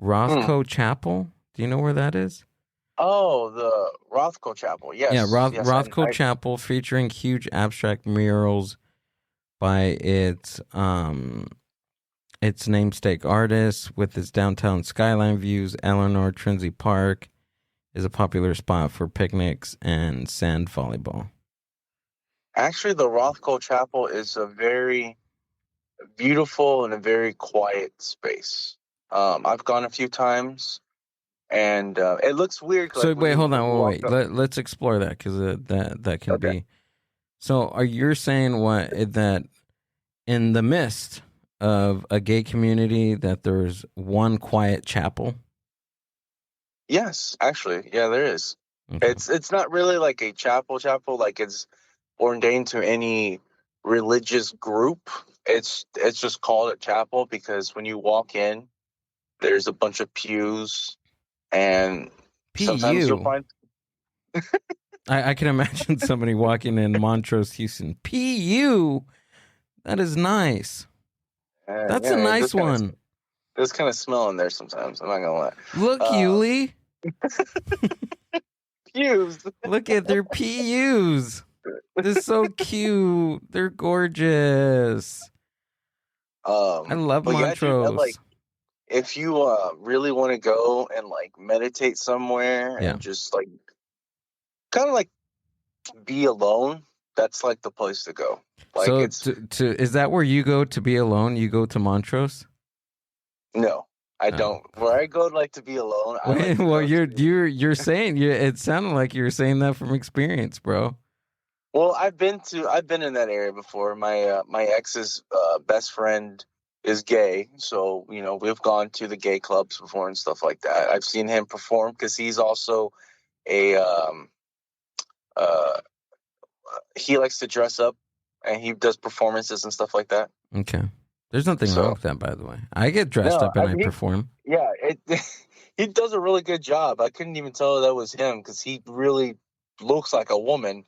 Rothko Chapel? Do you know where that is? Oh, the Rothko Chapel. Yes. Yeah, Rothko Chapel, featuring huge abstract murals by its namesake artist with its downtown skyline views. Eleanor Trinity Park is a popular spot for picnics and sand volleyball. Actually, the Rothko Chapel is a very beautiful and a very quiet space. I've gone a few times, and it looks weird. So wait, hold on, wait. Let's explore that because that can be. So are you saying that in the midst of a gay community that there's one quiet chapel? Yes, actually, yeah, there is. Okay. It's not really like a chapel, like it's ordained to any religious group. It's just called a chapel because when you walk in, there's a bunch of pews And sometimes you'll find. I can imagine somebody walking in Montrose, Houston. PU? That is nice. That's a nice one. There's kind of smell in there sometimes. I'm not going to lie. Look, Yuli. Pews. Look at their PUs. They're so cute. They're gorgeous. I love Montrose. Yeah, dude, if you really want to go and like meditate somewhere and just like kind of like be alone, that's like the place to go. Like, so it's is that where you go to be alone? You go to Montrose? No, I don't. Where I go like to be alone. Well, you're saying it sounded like you were saying that from experience, bro. Well, I've been in that area before. My my ex's best friend is gay, so we've gone to the gay clubs before and stuff like that. I've seen him perform because he's also a he likes to dress up and he does performances and stuff like that. Okay, there's nothing wrong with that, by the way. I get dressed up and I perform. Yeah, he does a really good job. I couldn't even tell that was him because he really looks like a woman.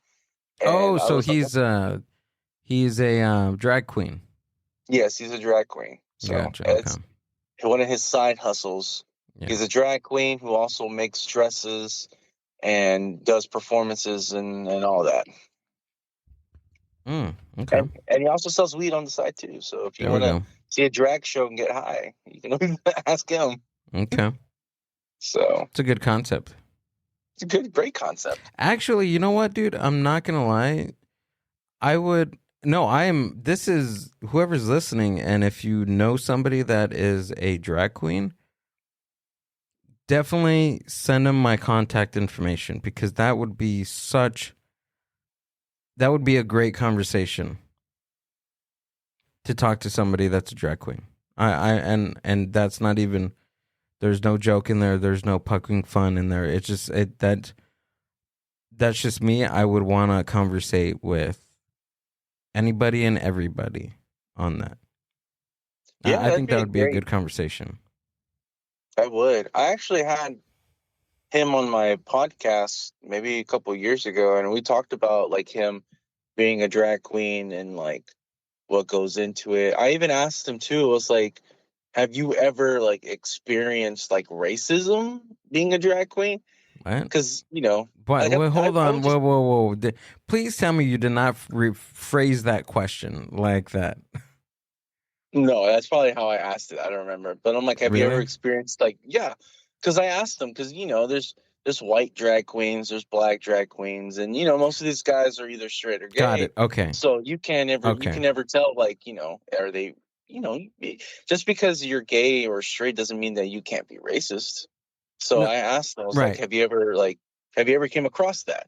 So he's a drag queen. Yes, he's a drag queen. So gotcha. It's one of his side hustles. Yeah. He's a drag queen who also makes dresses and does performances and all that. Okay. And he also sells weed on the side too. So if you want to see a drag show and get high, you can ask him. Okay. So it's a good concept. It's a great concept. Actually, you know what, dude? I'm not gonna lie. This is whoever's listening, and if you know somebody that is a drag queen, definitely send them my contact information because that would be a great conversation to talk to somebody that's a drag queen. And that's not even, there's no joke in there. There's no poking fun in there. It's just that's just me. I would want to conversate with anybody and everybody on that. Yeah, I think that would be a good conversation. I would. I actually had him on my podcast maybe a couple years ago, and we talked about like him being a drag queen and like what goes into it. I even asked him too. I was like, have you ever like experienced like racism being a drag queen? Because Wait, hold on. Whoa. Please tell me you did not rephrase that question like that. No, that's probably how I asked it. I don't remember. But I'm like, have you ever experienced like, yeah, because I asked him because, there's white drag queens, there's black drag queens. And, most of these guys are either straight or gay. Got it. Okay. So you can never tell, like, are they, just because you're gay or straight doesn't mean that you can't be racist. So I asked him, I was like, have you ever came across that?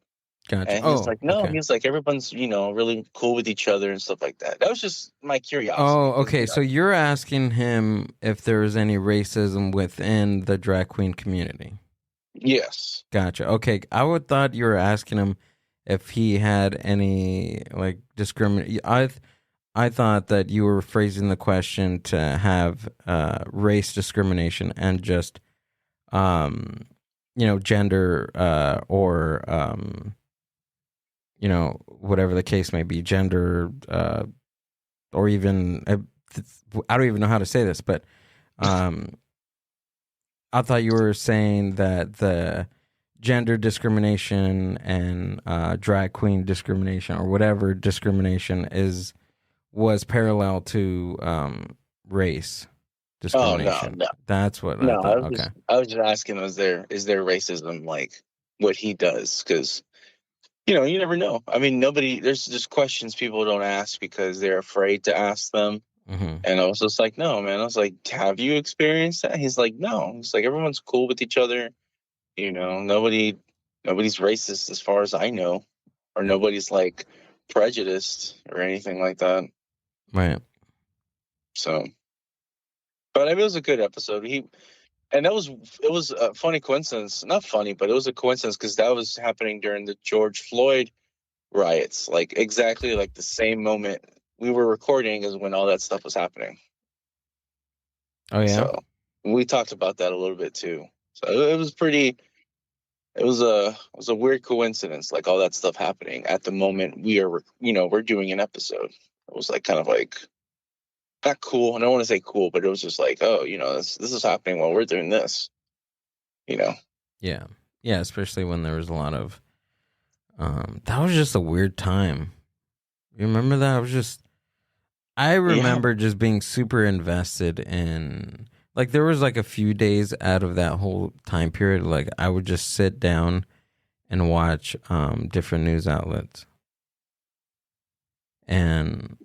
Gotcha. And he's like, no. Okay. He's like, everyone's, really cool with each other and stuff like that. That was just my curiosity. Oh, okay. So you're asking him if there was any racism within the drag queen community? Yes. Gotcha. Okay. I would thought you were asking him if he had any like discrimination. I thought that you were phrasing the question to have race discrimination and just gender or whatever the case may be, gender, or even, I don't even know how to say this, but I thought you were saying that the gender discrimination and drag queen discrimination or whatever discrimination was parallel to race discrimination. Oh, no. That's what I thought. I was just asking, is there racism like what he does? Because you never know. I mean, there's just questions people don't ask because they're afraid to ask them. Mm-hmm. And I was just like, no, man. I was like, have you experienced that? He's like, no. He's like, everyone's cool with each other. Nobody's racist as far as I know, or nobody's like prejudiced or anything like that. Right. So, but I mean, it was a good episode. It was a funny coincidence. Not funny, but it was a coincidence because that was happening during the George Floyd riots. Like exactly like the same moment we were recording is when all that stuff was happening. Oh yeah. So we talked about that a little bit too. So it was pretty. It was a weird coincidence, like all that stuff happening at the moment we're doing an episode. It was like kind of like not cool. I don't want to say cool, but it was just like, oh, this is happening while we're doing this. Yeah, yeah. Especially when there was a lot of. That was just a weird time. You remember that? I remember just being super invested in, like, there was like a few days out of that whole time period, like I would just sit down and watch different news outlets. And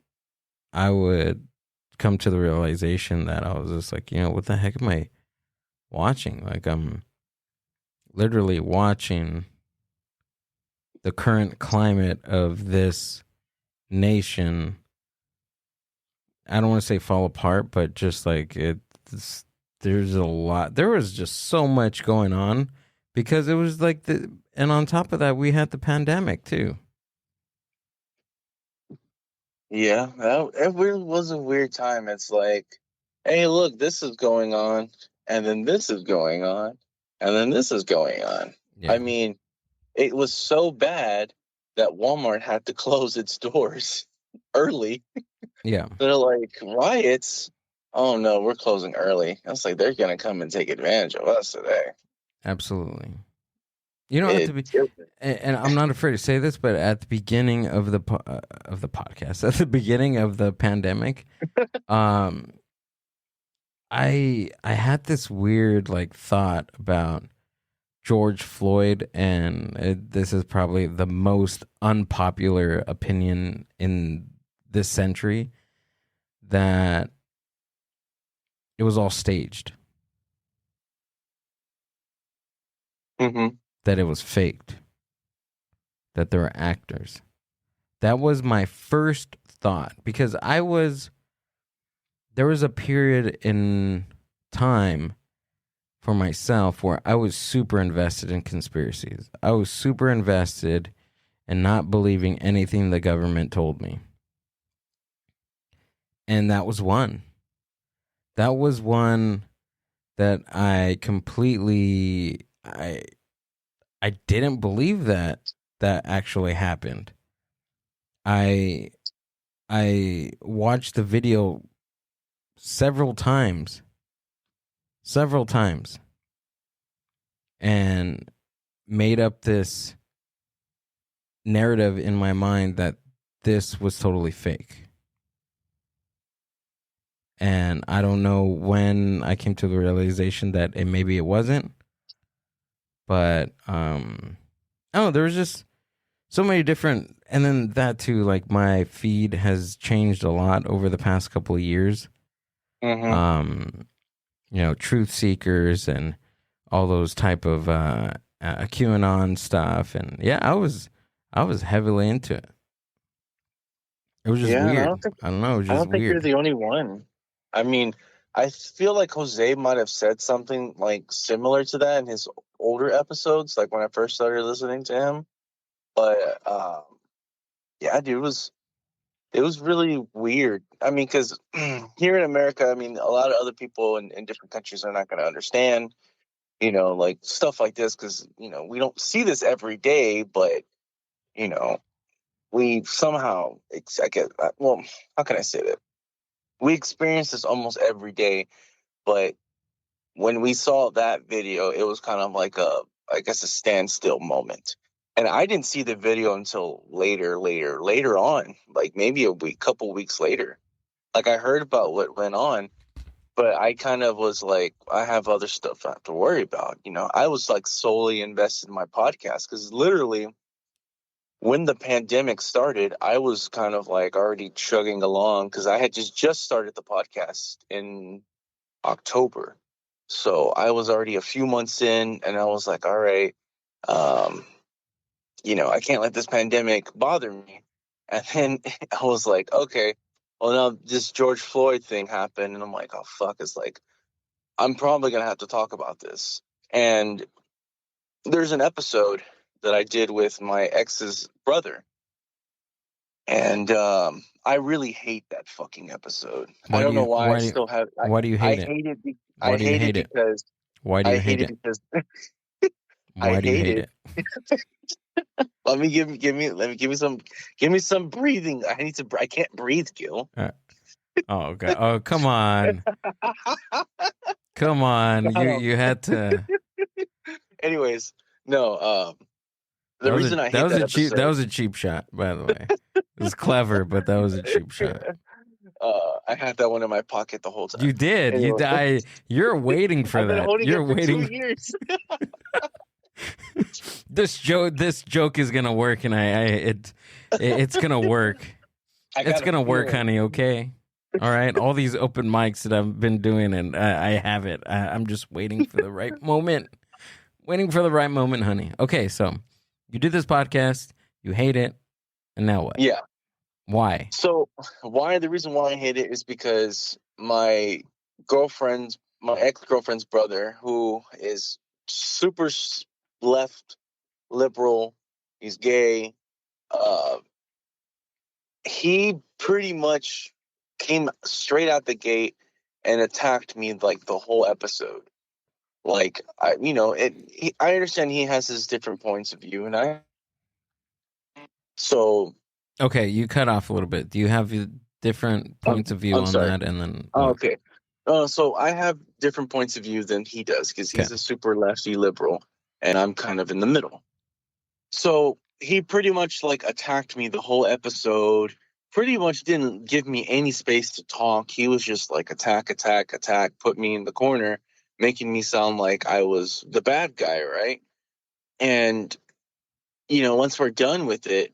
I would come to the realization that I was just like, what the heck am I watching? Like, I'm literally watching the current climate of this nation. I don't want to say fall apart, but just like there's a lot. There was just so much going on because it was like and on top of that, we had the pandemic too. Yeah, it really was a weird time. It's like, hey, look, this is going on, and then this is going on, and then this is going on. Yeah. I mean, it was so bad that Walmart had to close its doors early. Yeah. They're like, riots? Oh, no, we're closing early. I was like, they're going to come and take advantage of us today. Absolutely. And I'm not afraid to say this, but at the beginning of the podcast, at the beginning of the pandemic, I had this weird like thought about George Floyd, and this is probably the most unpopular opinion in this century, that it was all staged. Mm-hmm. That it was faked. That there were actors. That was my first thought, because there was a period in time for myself where I was super invested in conspiracies. I was super invested in not believing anything the government told me. And that was one. That was one that I completely, I didn't believe that actually happened. I watched the video several times, and made up this narrative in my mind that this was totally fake. And I don't know when I came to the realization that maybe it wasn't. But there was just so many different, and then that too, like my feed has changed a lot over the past couple of years. Mm-hmm. Truth seekers and all those type of QAnon stuff, and yeah, I was heavily into it. It was just weird. I don't know. It was just I don't think weird. You're the only one. I mean, I feel like Jose might have said something like similar to that in his older episodes, like when I first started listening to him. But yeah, dude, it was really weird. I mean, because here in America, I mean, a lot of other people in different countries are not going to understand, like stuff like this, because we don't see this every day, but we somehow, how can I say that? We experience this almost every day, but when we saw that video, it was kind of like I guess, a standstill moment. And I didn't see the video until later on, like maybe couple weeks later. Like I heard about what went on, but I kind of was like, I have other stuff I have to worry about. I was like solely invested in my podcast, because literally when the pandemic started, I was kind of like already chugging along, because I had just started the podcast in October. So I was already a few months in, and I was like, all right, I can't let this pandemic bother me. And then I was like, okay, well, now this George Floyd thing happened, and I'm like, oh, fuck, it's like, I'm probably going to have to talk about this. And there's an episode that I did with my ex's brother. And I really hate that fucking episode. I don't know why I still have. Why do you hate it? I hate it because Why do you hate it? Because Why do you hate it? Let me give me some breathing. I can't breathe, Gil. Oh God! Oh, come on! Come on! You had to. Anyways, no. The reason I hate that episode. That was a cheap shot, by the way. It was clever, but that was a cheap shot. I had that one in my pocket the whole time. You did. Anyway. You're waiting for I've been that. holding You're it for waiting. 2 years. This joke is gonna work, and it's gonna work. It's gonna work, honey. Okay. All right. All these open mics that I've been doing, and I have it. I'm just waiting for the right moment. Waiting for the right moment, honey. Okay, so you did this podcast, you hate it, and now what? Yeah. Why? So the reason why I hate it is because my ex-girlfriend's brother, who is super left liberal, he's gay, he pretty much came straight out the gate and attacked me like the whole episode. Like, I understand he has his different points of view, and okay, you cut off a little bit. Do you have different points of view on that? And then okay. So I have different points of view than he does because he's a super lefty liberal, and I'm kind of in the middle. So he pretty much like attacked me the whole episode. Pretty much didn't give me any space to talk. He was just like attack, put me in the corner, making me sound like I was the bad guy, right? And once we're done with it,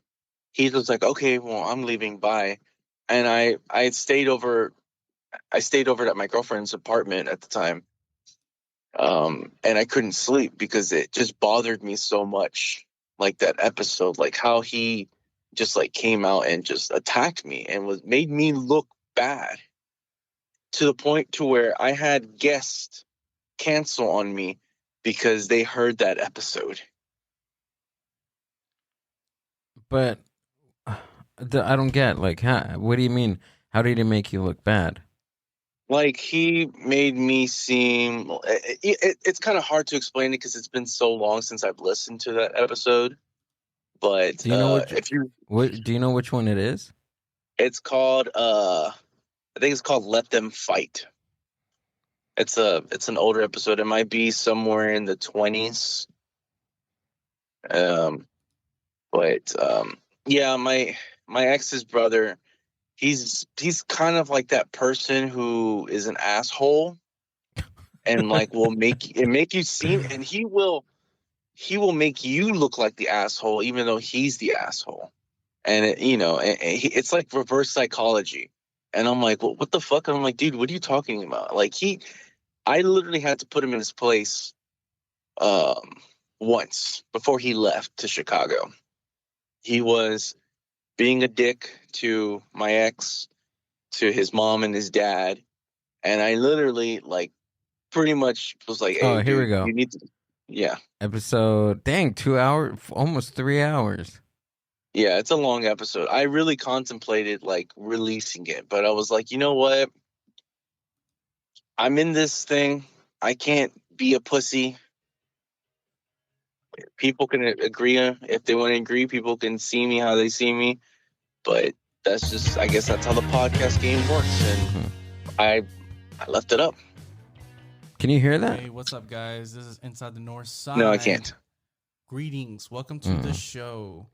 he was like, "Okay, well, I'm leaving. Bye." And I stayed over at my girlfriend's apartment at the time, and I couldn't sleep because it just bothered me so much. Like that episode, like how he just like came out and just attacked me and made me look bad to the point to where I had guests cancel on me because they heard that episode. But I don't get, like, what do you mean? How did he make you look bad? Like, he made me seem... It's kind of hard to explain it because it's been so long since I've listened to that episode. But do you know which one it is? It's called... I think it's called Let Them Fight. It's an older episode. It might be somewhere in the 20s. Yeah, my ex's brother... He's kind of like that person who is an asshole and like will make you seem, and he will make you look like the asshole even though he's the asshole. And it's like reverse psychology. And I'm like, well, what the fuck? And I'm like, dude, what are you talking about? Like I literally had to put him in his place once before he left to Chicago. He was being a dick to my ex, to his mom and his dad. And I literally like pretty much was like, hey, here we go. You need to, yeah. Episode, dang, 2 hours, almost 3 hours. Yeah, it's a long episode. I really contemplated like releasing it, but I was like, you know what? I'm in this thing. I can't be a pussy. People can agree if they want to agree. People can see me how they see me. But that's just, I guess that's how the podcast game works. And I left it up. Can you hear that? Hey, what's up, guys? This is Inside the North Side. No, I can't. Greetings. Welcome to the show.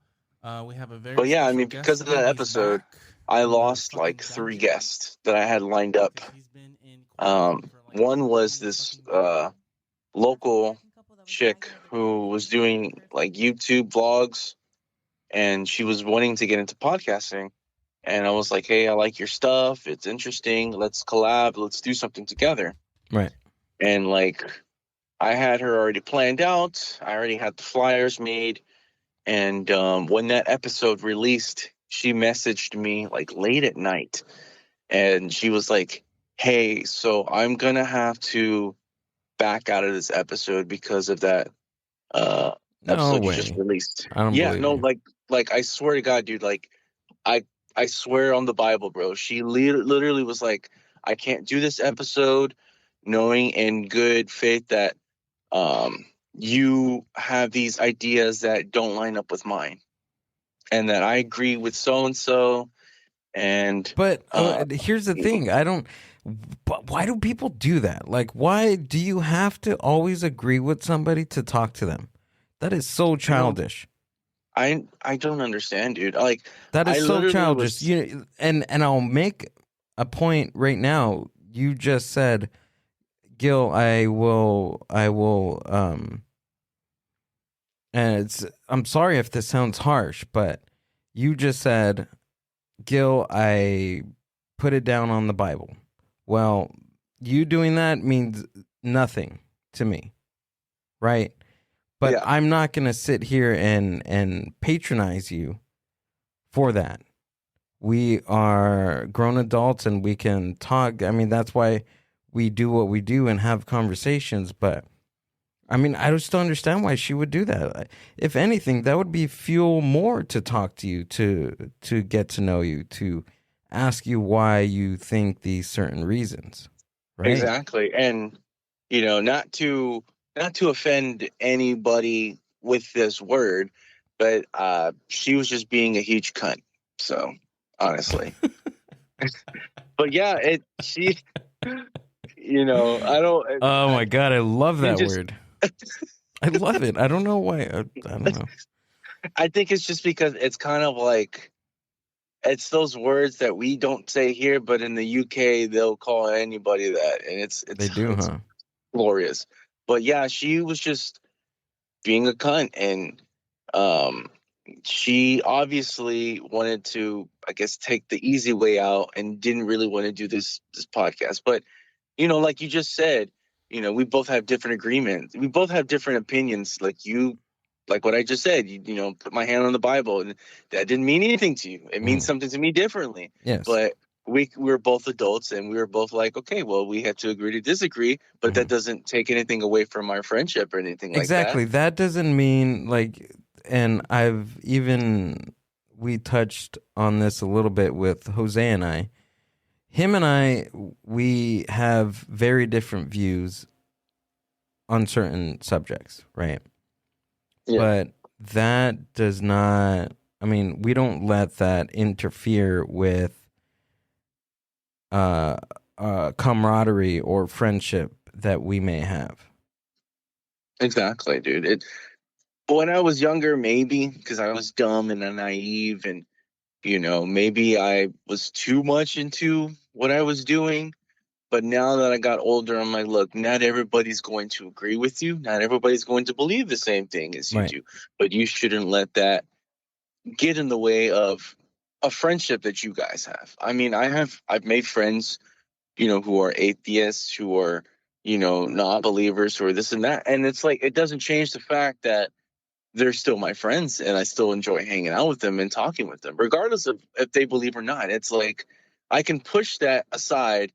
We have a very... But yeah, I mean, because of that episode, I lost like 3 guests that I had lined up. One was this local chick who was doing like YouTube vlogs. And she was wanting to get into podcasting. And I was like, hey, I like your stuff. It's interesting. Let's collab. Let's do something together. Right. And like, I had her already planned out. I already had the flyers made. And when that episode released, she messaged me like late at night. And she was like, hey, so I'm going to have to back out of this episode because of that episode you just released. I don't believe you. Like I swear to God, dude, like I swear on the Bible, bro. She literally was like, I can't do this episode knowing in good faith that you have these ideas that don't line up with mine, and that I agree with so and so. And but here's the thing, but why do people do that? Like, why do you have to always agree with somebody to talk to them? That is so childish. I don't understand, dude. Like, that is so childish. And I'll make a point right now. You just said, Gil, I will and I'm sorry if this sounds harsh, but you just said, Gil, I put it down on the Bible. Well, you doing that means nothing to me, right? But yeah. I'm not going to sit here and patronize you for that. We are grown adults and we can talk. I mean, that's why we do what we do and have conversations. But, I mean, I just don't understand why she would do that. If anything, that would be fuel more to talk to you, to get to know you, to ask you why you think these certain reasons. Right? Exactly. And, not to offend anybody with this word, but she was just being a huge cunt. So, honestly. But yeah, I don't. Oh my God, I love that word. I love it. I don't know why. I don't know. I think it's just because it's kind of like, it's those words that we don't say here, but in the UK they'll call anybody that, and it's they do, huh? Glorious. But yeah, she was just being a cunt, and she obviously wanted to, I guess, take the easy way out and didn't really want to do this podcast. But like you just said, we both have different agreements. We both have different opinions. Like what I just said, put my hand on the Bible, and that didn't mean anything to you. It means something to me differently. Yes. But we were both adults, and we were both like, okay, well, we have to agree to disagree, but that doesn't take anything away from our friendship or anything like that. Exactly. That doesn't mean and we touched on this a little bit with Jose and I. Him and I, we have very different views on certain subjects, right? Yeah. But that does not, we don't let that interfere with camaraderie or friendship that we may have. Exactly, dude. When I was younger, maybe, because I was dumb and naive, and maybe I was too much into what I was doing. But now that I got older, I'm like, look, not everybody's going to agree with you. Not everybody's going to believe the same thing as you do. But you shouldn't let that get in the way of a friendship that you guys have. I mean, I've made friends, who are atheists, who are, non-believers, who are this and that. And it's like, it doesn't change the fact that they're still my friends, and I still enjoy hanging out with them and talking with them, regardless of if they believe or not. It's like, I can push that aside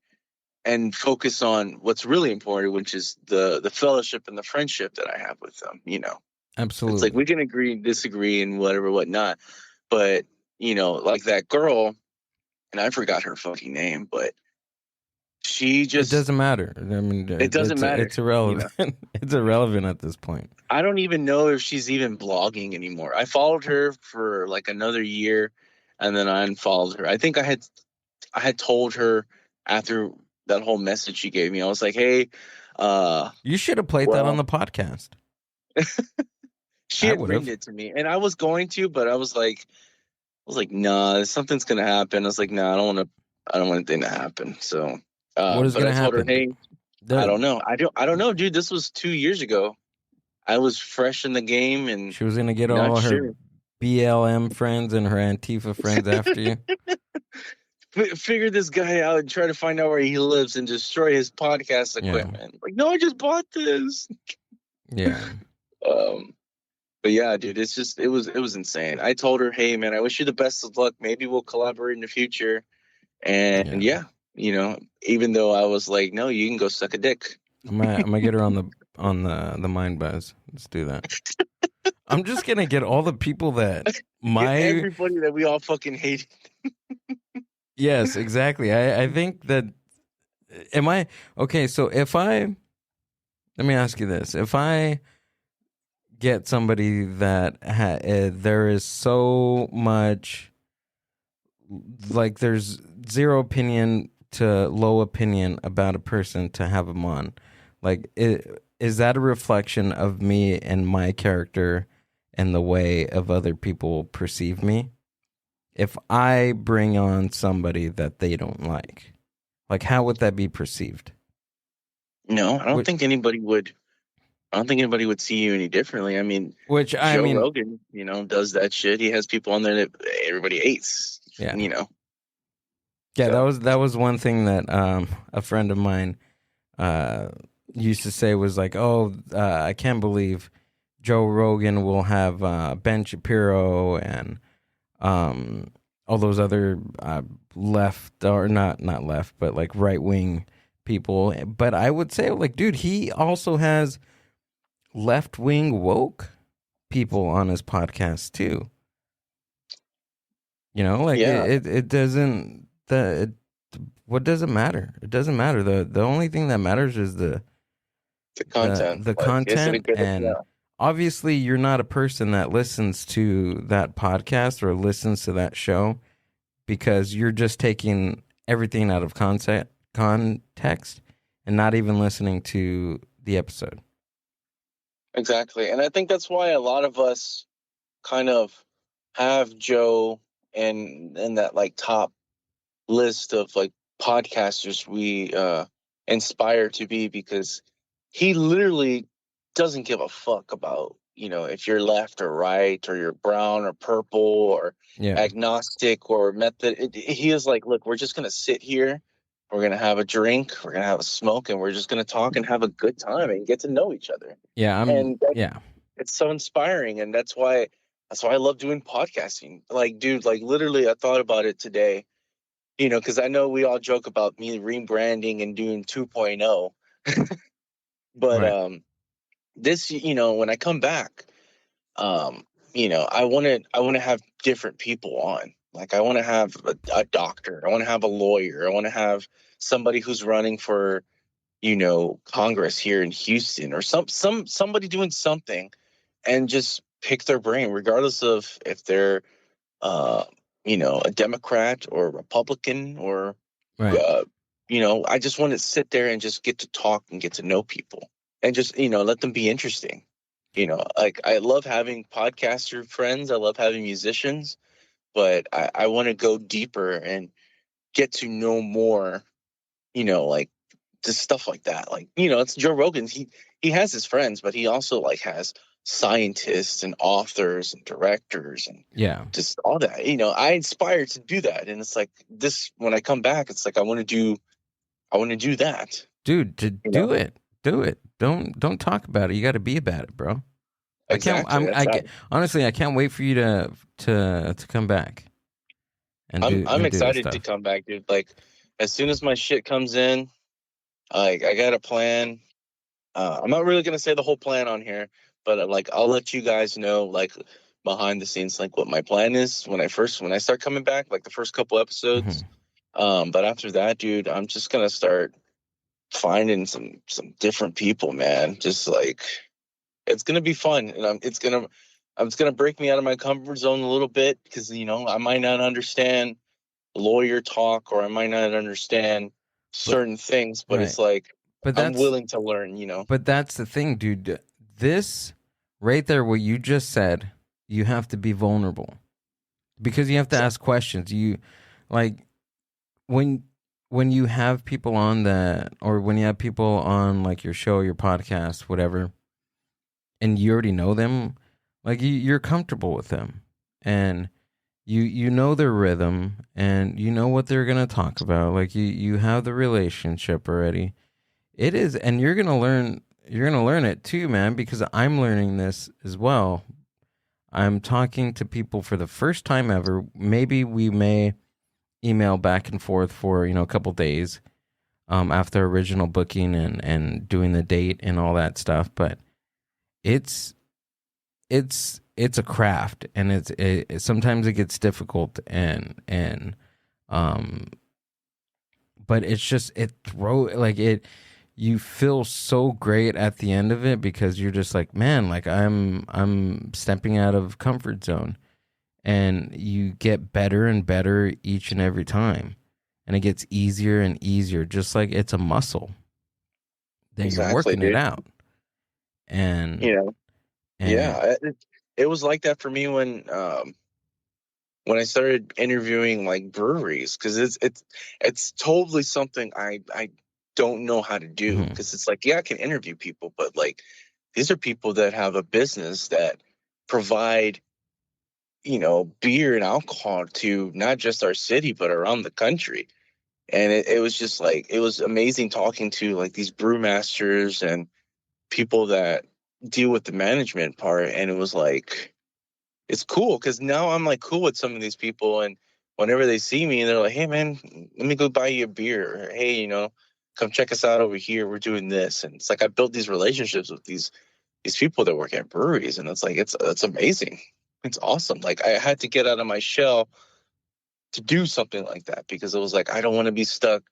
and focus on what's really important, which is the fellowship and the friendship that I have with them, Absolutely. It's like, we can agree, disagree, and whatnot. But, like that girl, and I forgot her fucking name, but she just... It doesn't matter. It doesn't matter. It's irrelevant. It's irrelevant at this point. I don't even know if she's even blogging anymore. I followed her for like another year, and then I unfollowed her. I think I had told her after that whole message she gave me, I was like, hey, you should have played that on the podcast. She had written it to me, and I was going to, but I was like, nah, something's gonna happen. I was like, nah, I don't want anything to happen. So what is gonna happen? Her, hey, I don't know. I don't know, dude. This was 2 years ago. I was fresh in the game, and she was gonna get all her BLM friends and her Antifa friends after you. Figure this guy out and try to find out where he lives and destroy his podcast equipment. Yeah. Like, no, I just bought this. Yeah. But yeah, dude, it's just, it was insane. I told her, hey, man, I wish you the best of luck. Maybe we'll collaborate in the future. And yeah, even though I was like, no, you can go suck a dick. I'm gonna get her on the Mind Buzz. Let's do that. I'm just gonna get all the people that everybody that we all fucking hate. Yes, exactly. I think that am I okay? So let me ask you this: if I get somebody that there is so much, like, there's zero opinion to low opinion about a person to have them on, like, is that a reflection of me and my character and the way of other people perceive me? If I bring on somebody that they don't like, how would that be perceived? No, I don't think anybody would. I don't think anybody would see you any differently. I mean, Joe Rogan, does that shit. He has people on there that everybody hates. Yeah. Yeah, so. That was one thing that a friend of mine used to say was like, "Oh, I can't believe Joe Rogan will have Ben Shapiro and all those other left, or not left, but like right wing people." But I would say, like, dude, he also has left wing woke people on his podcast too. Like, it doesn't what does it matter? It doesn't matter. The only thing that matters is the content. The content, and obviously you're not a person that listens to that podcast or listens to that show because you're just taking everything out of context and not even listening to the episode. Exactly. And I think that's why a lot of us kind of have Joe in that like top list of like podcasters we inspire to be, because he literally doesn't give a fuck about, if you're left or right, or you're brown or purple or agnostic or method. He is like, look, we're just going to sit here. We're going to have a drink. We're going to have a smoke, and we're just going to talk and have a good time and get to know each other. Yeah. It's so inspiring. And that's why I love doing podcasting. Like, dude, like literally I thought about it today, because I know we all joke about me rebranding and doing 2.0. But this, when I come back, I want to have different people on. Like, I want to have a doctor. I want to have a lawyer. I want to have somebody who's running for, Congress here in Houston, or somebody doing something, and just pick their brain, regardless of if they're, a Democrat or a Republican or, I just want to sit there and just get to talk and get to know people and just, let them be interesting. Like, I love having podcaster friends. I love having musicians, but I want to go deeper and get to know more, like just stuff like that. Like, it's Joe Rogan. He has his friends, but he also like has scientists and authors and directors and just all that. I inspire to do that. And it's like this, when I come back, it's like I want to do that. Dude, do it. Do it. Don't talk about it. You got to be about it, bro. Exactly. Honestly, I can't wait for you to come back. And I'm excited to come back, dude. Like, as soon as my shit comes in, I got a plan. I'm not really gonna say the whole plan on here, but like I'll let you guys know, like, behind the scenes, like what my plan is when I start coming back, like the first couple episodes. But after that, dude, I'm just gonna start finding some different people, man. Just like, it's gonna be fun, and it's gonna break me out of my comfort zone a little bit, because I might not understand lawyer talk, or I might not understand certain things, but it's like, I'm willing to learn. But that's the thing, dude. This right there, what you just said, you have to be vulnerable, because you have to ask questions. You, like, when you have people on that, or when you have people on like your show, your podcast, whatever, and you already know them, like, you're comfortable with them, and you know their rhythm, and you know what they're gonna talk about. Like, you have the relationship already. It is, and you're gonna learn it too, man, because I'm learning this as well. I'm talking to people for the first time ever. Maybe we may email back and forth for a couple days after original booking and doing the date and all that stuff, but it's a craft, and it sometimes it gets difficult, and but it's just you feel so great at the end of it because you're just like, man, like I'm stepping out of comfort zone, and you get better and better each and every time, and it gets easier and easier, just like it's a muscle that you're working it out. And it was like that for me when I started interviewing like breweries, because it's totally something I don't know how to do, because it's like, I can interview people, but like these are people that have a business that provide beer and alcohol to not just our city but around the country. And it was just like, it was amazing talking to like these brewmasters and people that deal with the management part. And it was like, it's cool because now I'm like cool with some of these people, and whenever they see me, they're like, hey man, let me go buy you a beer, or hey, come check us out over here, we're doing this. And it's like I built these relationships with these people that work at breweries, and it's like it's amazing. It's awesome. Like I had to get out of my shell to do something like that, because it was like, I don't want to be stuck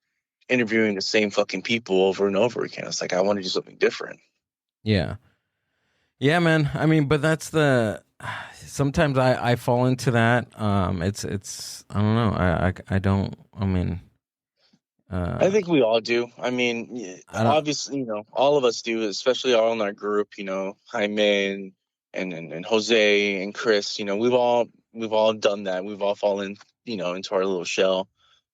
interviewing the same fucking people over and over again. It's like, I want to do something different. Yeah, man. I mean, but that's sometimes I fall into that. It's I don't know. I don't. I mean, I think we all do. I mean, obviously, all of us do, especially all in our group. Jaime and Jose and Chris. We've all done that. We've all fallen, into our little shell.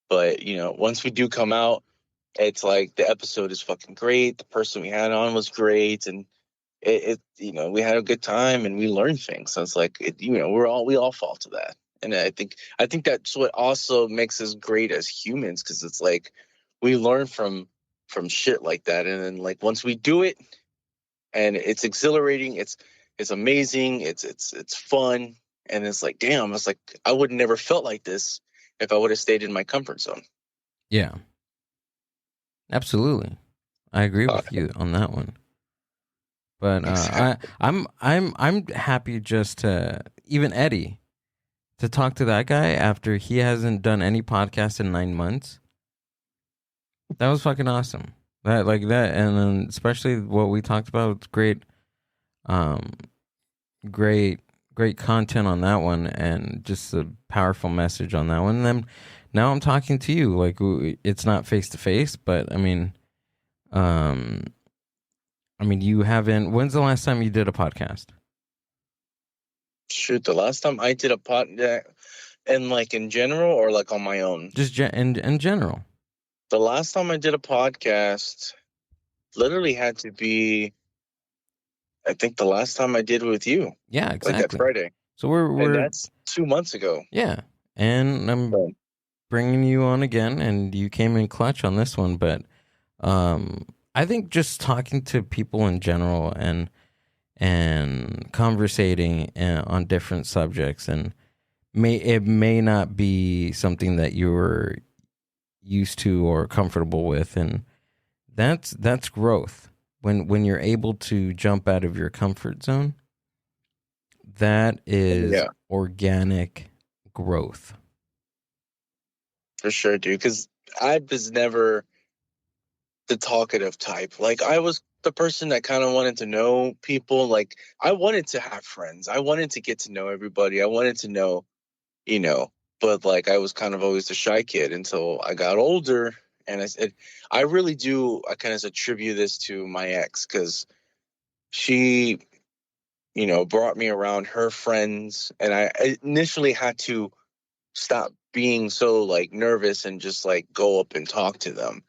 But once we do come out, it's like the episode is fucking great. The person we had on was great, and we had a good time and we learned things. So it's like, we all fall to that. And I think that's what also makes us great as humans, because it's like we learn from shit like that. And then like once we do it, and it's exhilarating, it's amazing, it's fun, and it's like, damn, it's like I would never felt like this if I would have stayed in my comfort zone. Yeah, absolutely, I agree with you on that one. But I'm happy just to, even Eddie, to talk to that guy after he hasn't done any podcast in 9 months. That was fucking awesome. That, and then especially what we talked about, it's great, great content on that one, and just a powerful message on that one. And then now I'm talking to you, like it's not face to face, but I mean, you haven't. When's the last time you did a podcast? Shoot, the last time I did a podcast, and like in general, or like on my own? Just in general. The last time I did a podcast literally had to be, I think, the last time I did with you. Yeah, exactly. Like that Friday. So and that's 2 months ago. Yeah, and I'm bringing you on again, and you came in clutch on this one. But I think just talking to people in general and conversating on different subjects, and it may not be something that you're used to or comfortable with, and that's growth. When you're able to jump out of your comfort zone, that is organic growth. For sure, dude. Because I was never the talkative type. Like, I was the person that kind of wanted to know people. Like, I wanted to have friends. I wanted to get to know everybody. I wanted to know, but like I was kind of always the shy kid until I got older. And I really do. I kind of attribute this to my ex, because she, brought me around her friends, and I initially had to stop being so like nervous and just like go up and talk to them.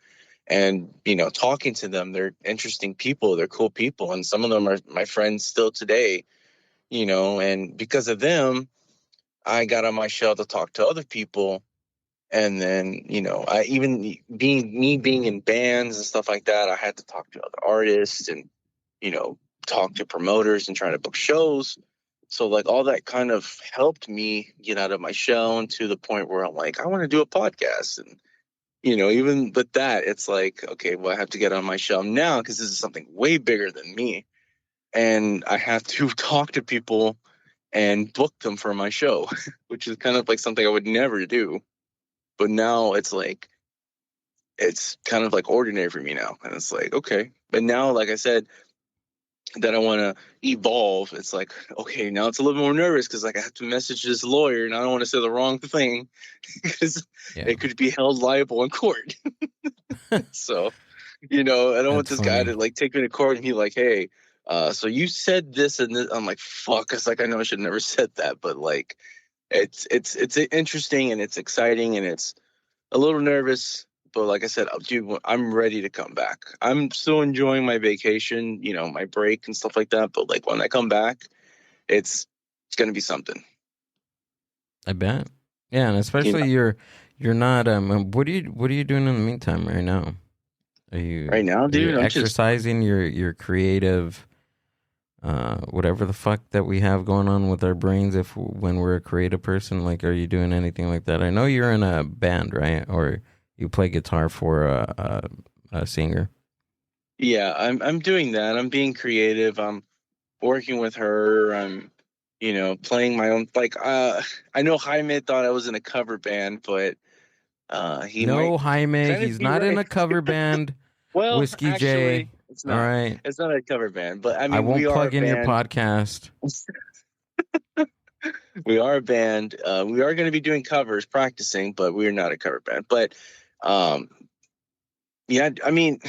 And, talking to them, they're interesting people. They're cool people. And some of them are my friends still today, and because of them, I got on my shell to talk to other people. And then, I even being in bands and stuff like that, I had to talk to other artists and, talk to promoters and try to book shows. So like all that kind of helped me get out of my shell, and to the point where I'm like, I want to do a podcast. And, even with that, it's like, okay, well, I have to get on my shell now, because this is something way bigger than me. And I have to talk to people and book them for my show, which is kind of like something I would never do. But now it's like, it's kind of like ordinary for me now. And it's like, okay. But now, like I said, that I want to evolve. It's like, okay, now it's a little more nervous because like I have to message this lawyer and I don't want to say the wrong thing because it could be held liable in court. So, I don't want this guy to like take me to court and be like, hey, so you said this and this. I'm like, fuck. It's like, I know I should have never said that, but like, it's interesting and it's exciting and it's a little nervous. But like I said, dude, I'm ready to come back. I'm still enjoying my vacation, my break and stuff like that. But like when I come back, it's going to be something. I bet. Yeah, and especially you're not. What are you doing in the meantime right now? Are you right now, dude? I'm exercising your creative, whatever the fuck that we have going on with our brains. When we're a creative person, like, are you doing anything like that? I know you're in a band, right? Or you play guitar for a singer. Yeah, I'm doing that. I'm being creative. I'm working with her. I'm, playing my own. Like, I know Jaime thought I was in a cover band, but Jaime, he's not in a cover band. Well, Whiskey actually, J. it's not. All right, it's not a cover band, but I mean, I won't we are plug a in band. your podcast. We are a band. We are going to be doing covers, practicing, but we're not a cover band. But, yeah, I mean,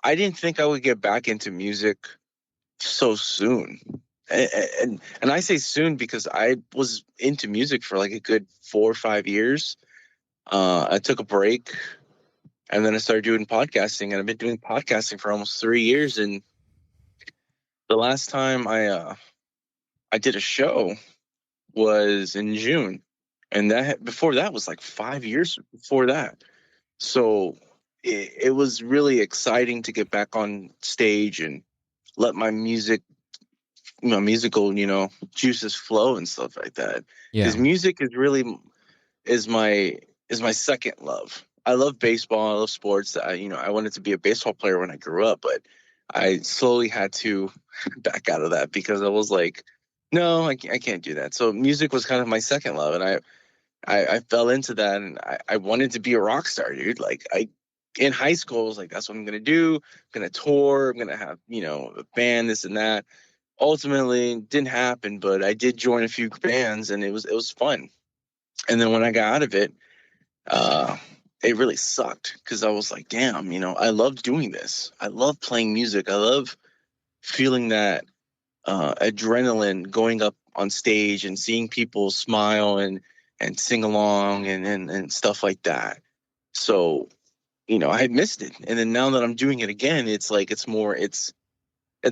I didn't think I would get back into music so soon. And I say soon because I was into music for like a good 4 or 5 years. I took a break and then I started doing podcasting, and I've been doing podcasting for almost 3 years. And the last time I did a show was in June, and that before that was like 5 years before that. So it was really exciting to get back on stage and let my musical, juices flow and stuff like that. Because music is my second love. I love baseball. I love sports. I wanted to be a baseball player when I grew up, but I slowly had to back out of that because I was like, no, I can't do that. So music was kind of my second love, and I fell into that, and I wanted to be a rock star, dude. Like in high school, I was like, that's what I'm gonna do. I'm gonna tour. I'm gonna have a band, this and that. Ultimately, it didn't happen, but I did join a few bands, and it was fun. And then when I got out of it, it really sucked because I was like, damn, I love doing this. I love playing music. I love feeling that adrenaline going up on stage and seeing people smile and sing along and stuff like that. So, I had missed it. And then now that I'm doing it again, it's like, it's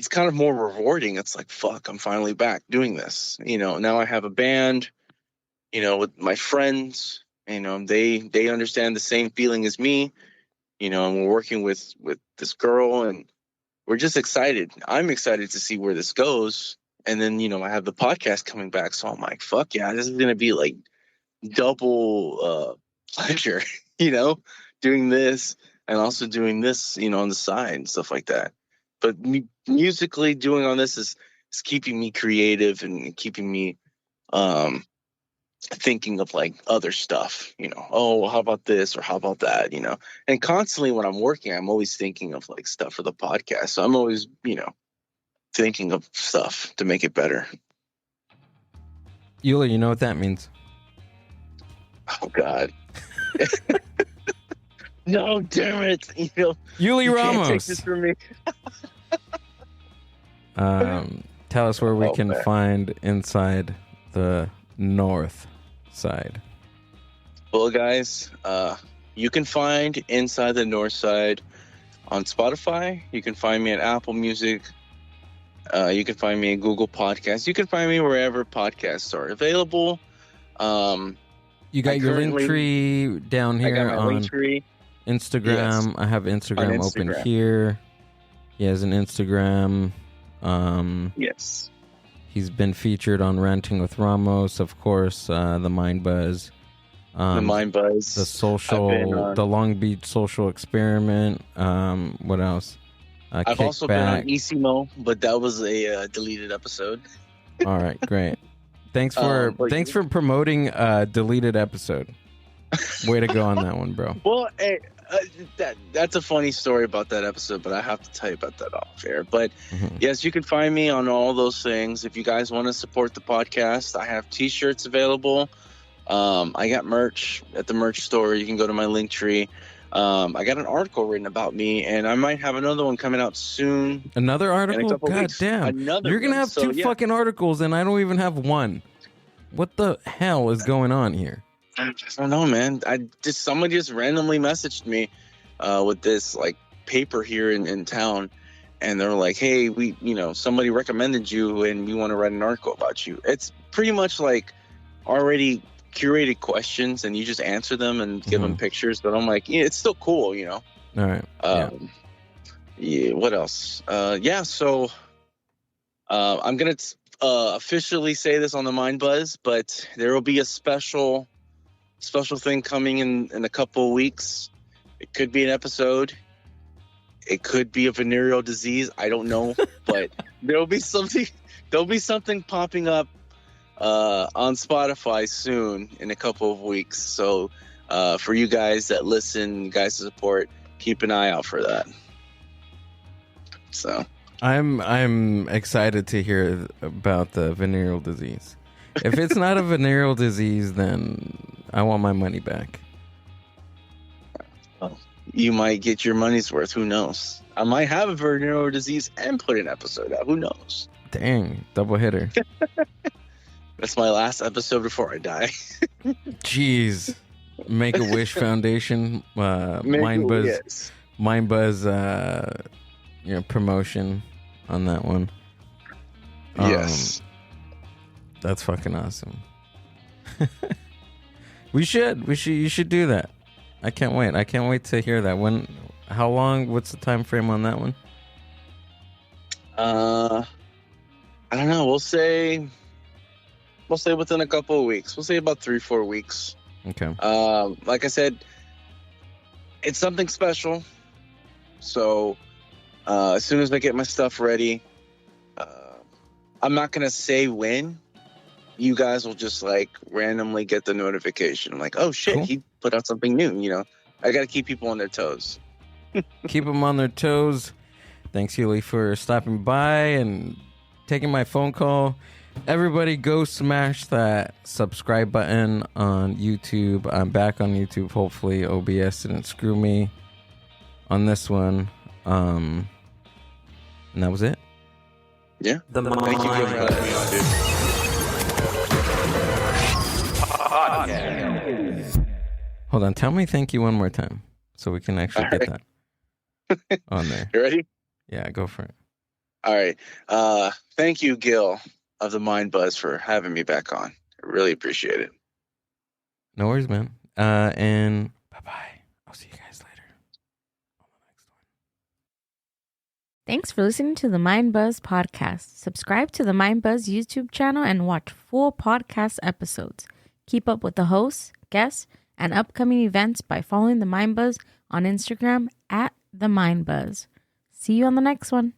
kind of more rewarding. It's like, fuck, I'm finally back doing this. Now I have a band, with my friends, they understand the same feeling as me, and we're working with this girl, and we're just excited. I'm excited to see where this goes. And then, I have the podcast coming back. So I'm like, fuck yeah, this is going to be like double pleasure, doing this and also doing this, on the side and stuff like that. But musically doing on this is keeping me creative and keeping me thinking of like other stuff, oh, how about this or how about that, and constantly when I'm working, I'm always thinking of like stuff for the podcast. So I'm always, thinking of stuff to make it better. Yuli, you know what that means? Oh God. No, damn it. Yuli Ramos. Can't take this from me. Tell us where we can find Inside the North Side. Well, guys, you can find Inside the North Side on Spotify. You can find me at Apple Music. You can find me at Google Podcasts. You can find me wherever podcasts are available. You got your link tree down here. I got my link tree. Instagram. Yes. I have Instagram open here. He has an Instagram. Yes. He's been featured on Ranting with Ramos, of course, the Mind Buzz. The Mind Buzz. The Long Beach Social Experiment. What else? I've also been on Isimo, but that was a deleted episode. All right, great. Thanks for promoting a deleted episode. Way to go on that one, bro. Well, hey, that's a funny story about that episode, but I have to tell you about that off air. But yes, you can find me on all those things. If you guys want to support the podcast, I have T-shirts available. I got merch at the merch store. You can go to my link tree. I got an article written about me, and I might have another one coming out soon. Another article? God weeks. damn. You're going to have two fucking articles, and I don't even have one. What the hell is going on here? I don't know, man. Somebody just randomly messaged me with this like paper here in town, and they're like, "Hey, somebody recommended you, and we want to write an article about you." It's pretty much like already curated questions, and you just answer them and give them pictures. But I'm like, it's still cool, All right. Yeah. What else? So I'm gonna officially say this on the Mind Buzz, but there will be a special thing coming in a couple of weeks. It could be an episode. It could be a venereal disease. I don't know, but there'll be something popping up on Spotify soon in a couple of weeks. So for you guys that listen, you guys that support, keep an eye out for that. So I'm excited to hear about the venereal disease. If it's not a venereal disease, then I want my money back. Well, you might get your money's worth. Who knows? I might have a venereal disease and put an episode out. Who knows? Dang, double hitter. That's my last episode before I die. Jeez. Make-A-Wish Foundation, Mind Buzz, promotion on that one. Yes. That's fucking awesome. You should do that. I can't wait to hear that. How long, what's the time frame on that one? I don't know. We'll say within a couple of weeks. We'll say about 3-4 weeks. Okay. Like I said, it's something special. So, as soon as I get my stuff ready, I'm not going to say when. You guys will just like randomly get the notification. I'm like, oh shit, cool. He put out something new. I got to keep people on their toes. Keep them on their toes. Thanks, Yuli, for stopping by and taking my phone call. Everybody go smash that subscribe button on YouTube. I'm back on YouTube. Hopefully OBS didn't screw me on this one. And that was it. Yeah. Thank you for having me on, dude. Hold on, tell me thank you one more time so we can actually get that on there. You ready? Yeah, go for it. All right. Thank you, GILL of the Mind Buzz, for having me back on. I really appreciate it. No worries, man. And bye-bye. I'll see you guys later on the next one. Thanks for listening to the Mind Buzz podcast. Subscribe to the Mind Buzz YouTube channel and watch full podcast episodes. Keep up with the hosts, guests, and upcoming events by following the Mind Buzz on Instagram @TheMindBuzz. See you on the next one.